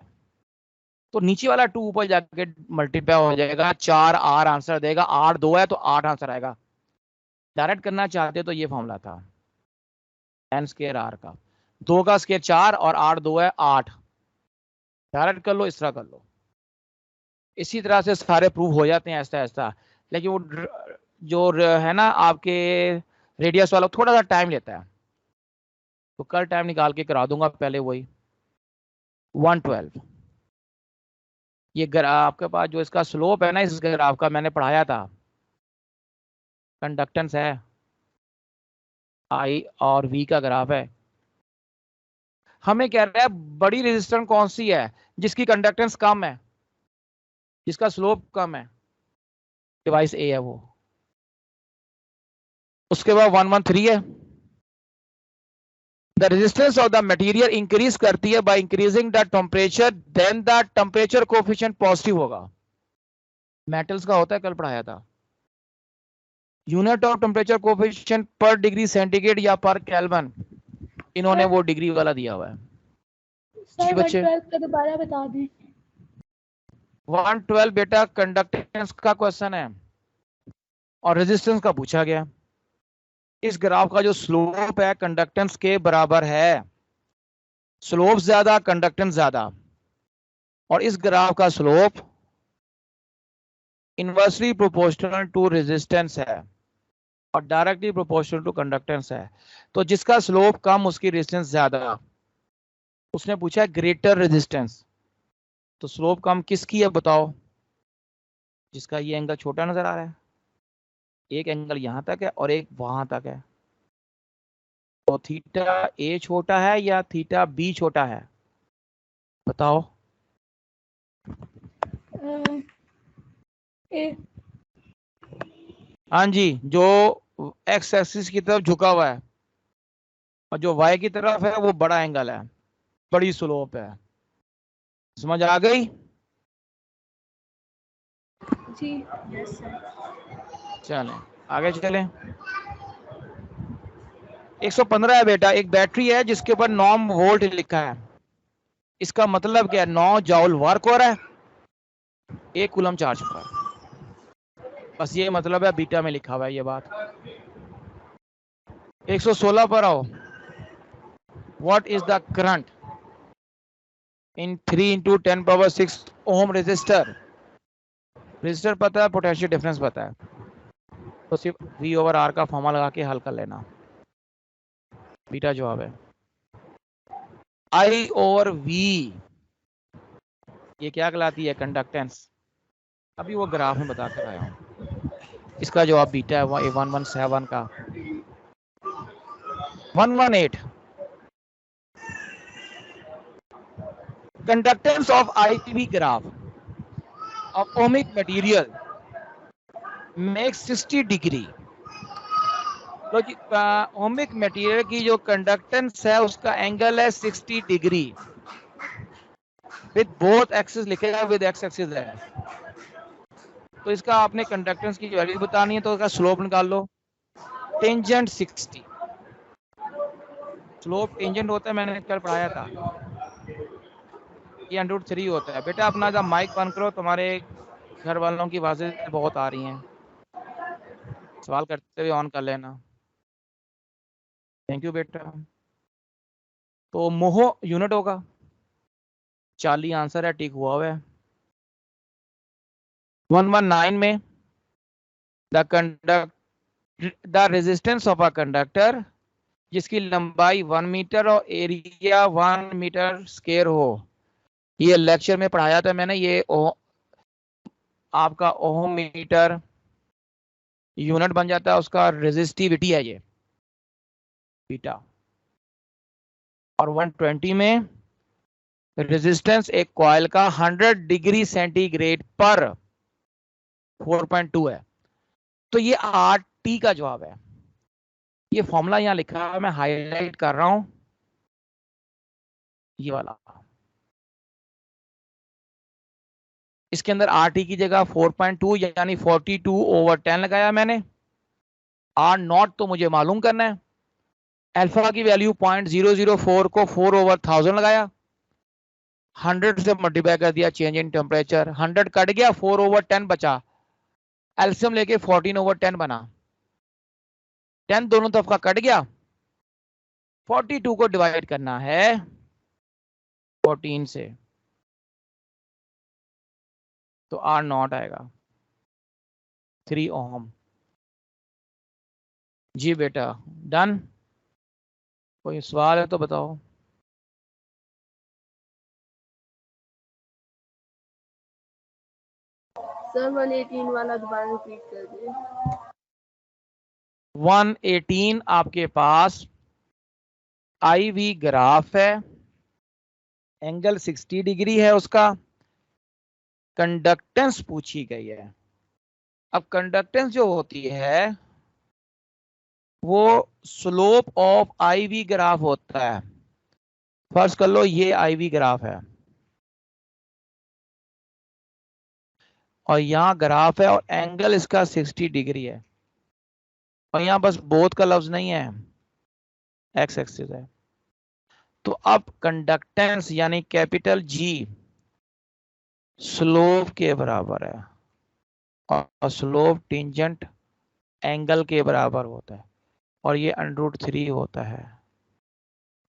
तो नीचे वाला 2 ऊपर जाके मल्टीप्लाई हो जाएगा, 4R आंसर देगा। R 2 है तो 8 आंसर आएगा। डायरेक्ट करना चाहते तो ये फॉर्मूला था n²R का, 2 का स्क्वायर 4 और 8 2 है 8। डायरेक्ट कर लो, इस तरह कर लो। इसी तरह से सारे प्रूव हो जाते हैं ऐसा ऐसा, लेकिन वो जो है ना आपके रेडियस वाला थोड़ा सा टाइम लेता है, तो कल टाइम निकाल के करा दूंगा। पहले वही 112, ये आपके पास जो इसका स्लोप है ना, इस ग्राफ का मैंने पढ़ाया था, कंडक्टेंस है I और V का ग्राफ है, हमें कह रहा है बड़ी रेजिस्टेंस कौन सी है जिसकी कंडक्टेंस कम है, जिसका स्लोप कम है, डिवाइस ए है वो। उसके बाद 113 है, the resistance of the material increase करती है by increasing the temperature, then the temperature coefficient positive होगा। मेटल्स का होता है, कल पढ़ाया था। Unit of temperature coefficient per degree centigrade या पर केल्विन, इन्होंने वो डिग्री वाला दिया हुआ है। सर बच्चे 112 का दोबारा बता दें। 112 बेटा कंडक्टेंस का क्वेश्चन है और रेजिस्टेंस का पूछा गया। इस ग्राफ का जो स्लोप है कंडक्टेंस के बराबर है, स्लोप ज्यादा कंडक्टेंस ज्यादा, और इस ग्राफ का slope inversely proportional to resistance है और डायरेक्टली प्रोपोर्शनल टू कंडक्टेंस है। तो जिसका स्लोप कम उसकी रेजिस्टेंस ज्यादा। उसने पूछा है ग्रेटर रेजिस्टेंस, तो स्लोप कम किसकी है बताओ? जिसका ये एंगल छोटा नजर आ रहा है, एक एंगल यहां तक है और एक वहां तक है, तो थीटा ए छोटा है या थीटा बी छोटा है बताओ? ए हाँ जी, जो एक्स एक्सिस की तरफ झुका हुआ है और जो वाई की तरफ है वो बड़ा एंगल है, बड़ी स्लोप है। समझ आ गई? जी यस सर। चलें आगे चलें। 115 है बेटा, एक बैटरी है जिसके ऊपर 9 वोल्ट लिखा है। इसका मतलब क्या है? 9 जॉउल वर्क हो रहा है 1 कूलम चार्ज पर। बस ये मतलब है, बीटा में लिखा हुआ है ये बात। 116 पर आओ। What is the current in 3 × 10⁻⁶ ohm resistor? Resistor पता है, पोटेंशियल डिफरेंस पता है, तो सिर्फ V/R का फॉर्मूला लगा के हल कर लेना। बीटा जवाब है। I/V ये क्या कहलाती है? कंडक्टेंस। अभी वो ग्राफ में बता कर आया हूं। इसका जवाब बीटा है। 117 का 118। Conductance of IV graph of ohmic material makes 60 degree. तो ओमिक मटेरियल की जो कंडक्टेंस है उसका एंगल है 60 डिग्री विद बोथ एक्सिस लिखेगा, विद एक्स एक्सिस है। तो इसका आपने कंडक्टेंस की वैल्यू बतानी है तो इसका स्लोप निकाल लो। टेंजेंट 60, स्लोप टेंजेंट होता है, मैंने कल पढ़ाया था, ये √3 होता है। बेटा अपना जब माइक बंद करो, तुम्हारे घर वालों की आवाजें बहुत आ रही हैं, सवाल करते हुए ऑन कर लेना। थैंक यू बेटा। तो मोह यूनिट होगा, 40 आंसर है, टिक हुआ है। 119 में the resistance of a conductor जिसकी लंबाई 1 मीटर और एरिया 1 मीटर स्क्वायर हो। ये लेक्चर में पढ़ाया था मैंने, ये आपका ओम मीटर यूनिट बन जाता है, उसका रेजिस्टिविटी है ये बीटा। और 120 में रेजिस्टेंस एक कॉइल का 100 डिग्री सेंटीग्रेड पर 4.2 है। तो ये RT का जवाब है। ये फॉर्मूला यहां लिखा है, मैं हाईलाइट कर रहा हूं, ये वाला। इसके अंदर RT की जगह 4.2 यानी 42/10 लगाया मैंने। R0 तो मुझे मालूम करना है। अल्फा की वैल्यू 0.004 को 4/1000 लगाया, 100 से मल्टीप्लाई कर दिया, चेंज इन टेम्परेचर। 100 कट गया, 4/10 बचा, एलसीएम लेके 14/10 बना। 10 दोनों तरफ का कट गया, 42 को डिवाइड करना है 14 से, तो R0 आएगा 3 ओम। जी बेटा डन। कोई सवाल है तो बताओ। सर 118 वाला दोबारा रिपीट कर दिए। 118 आपके पास IV ग्राफ है एंगल 60 डिग्री है उसका, कंडक्टेंस पूछी गई है। अब कंडक्टेंस जो होती है वो slope of I V graph होता है। फर्ज कर लो ये आई वी ग्राफ है और यहाँ ग्राफ है और एंगल इसका 60 डिग्री है और यहाँ बस बोथ का लफ्ज नहीं है, एक्स एक्सिस है। तो अब कंडक्टेंस यानी कैपिटल जी स्लोप के बराबर है और स्लोप टेंजेंट एंगल के बराबर होता है और ये √3 होता है,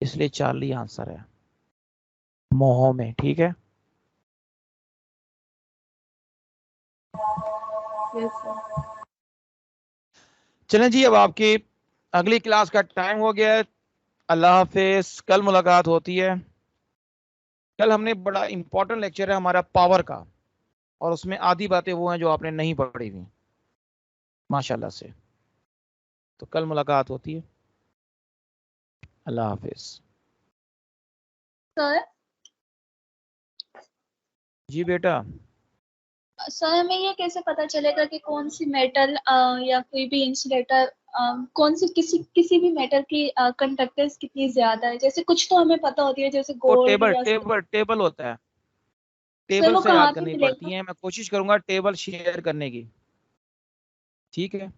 इसलिए चार्ली आंसर है मोहो में। ठीक है, यस सर। चलें जी, अब आपकी अगली क्लास का टाइम हो गया है। अल्लाह हाफिज, कल मुलाकात होती है। कल हमने बड़ा इंपॉर्टेंट लेक्चर है हमारा पावर का और उसमें आधी बातें वो हैं जो आपने नहीं पढ़ी हुई माशाल्लाह से। तो कल मुलाकात होती है। अल्लाह हाफिज। सर जी बेटा। सर हमें ये कैसे पता चलेगा कि कौन सी मेटल या कोई भी इंसुलेटर कौन सी किसी भी मेटल की कंडक्टेंस कितनी ज्यादा है? जैसे कुछ तो हमें पता होती है, जैसे वो गोल्ड टेबल या टेबल टेबल होता है, सर टेबल वो से कहाँ याद पे करनी मिलेगा? पड़ती है। मैं कोशिश करूंगा टेबल शेयर करने की। ठीक है,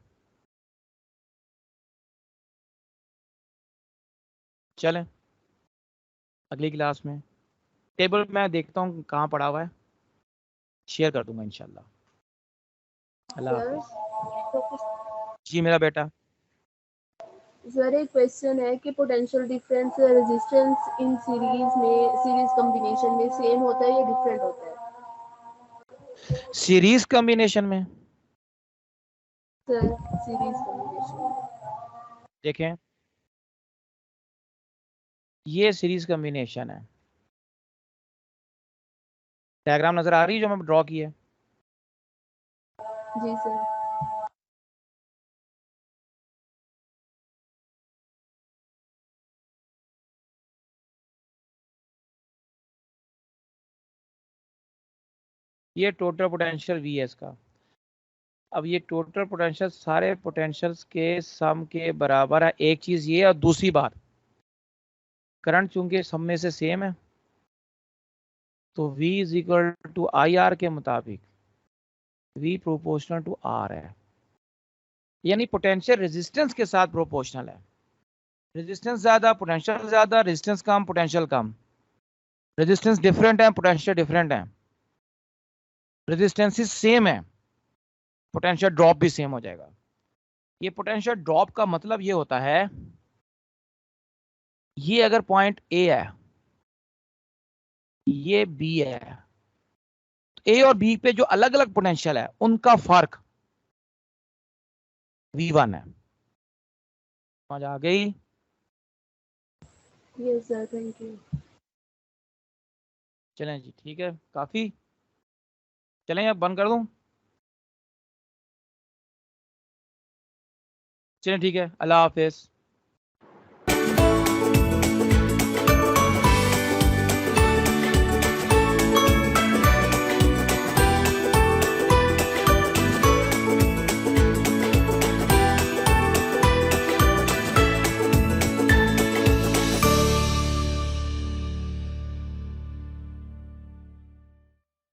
चलें अगली क्लास में टेबल मैं देखता हूँ कहाँ पड़ा हुआ है, शेयर कर दूंगा इंशाल्लाह। अल्लाह सर हाफिज। जी मेरा बेटा। सर एक क्वेश्चन है कि potential difference resistance in series combination में सेम होता है या डिफरेंट होता है? सीरीज कॉम्बिनेशन में सर सीरीज कॉम्बिनेशन देखें, ये सीरीज कॉम्बिनेशन है। डायग्राम नजर आ रही है जो मैं ड्रॉ की है? जी सर। ये टोटल पोटेंशियल वी है इसका। अब ये टोटल पोटेंशियल सारे पोटेंशियल्स के सम के बराबर है। एक चीज ये और दूसरी बात, करंट चूंकि सब में से सेम है तो V is equal to I R के मुताबिक V प्रोपोर्शनल टू R है, यानी पोटेंशियल रेजिस्टेंस के साथ प्रोपोर्शनल है। रेजिस्टेंस ज्यादा पोटेंशियल ज्यादा, रेजिस्टेंस कम पोटेंशियल कम। रेजिस्टेंस डिफरेंट है पोटेंशियल डिफरेंट है। रेजिस्टेंस सेम है, पोटेंशियल ड्रॉप भी सेम हो जाएगा। ये पोटेंशियल ड्रॉप का मतलब ये होता है, ये अगर पॉइंट ए है ये बी है, तो ए और बी पे जो अलग अलग पोटेंशियल है उनका फर्क V1 है। समझ आ गई? Yes sir, thank you. चलें जी, ठीक है, काफी। चलें अब बंद कर दूं? चलें ठीक है, अल्लाह हाफिज।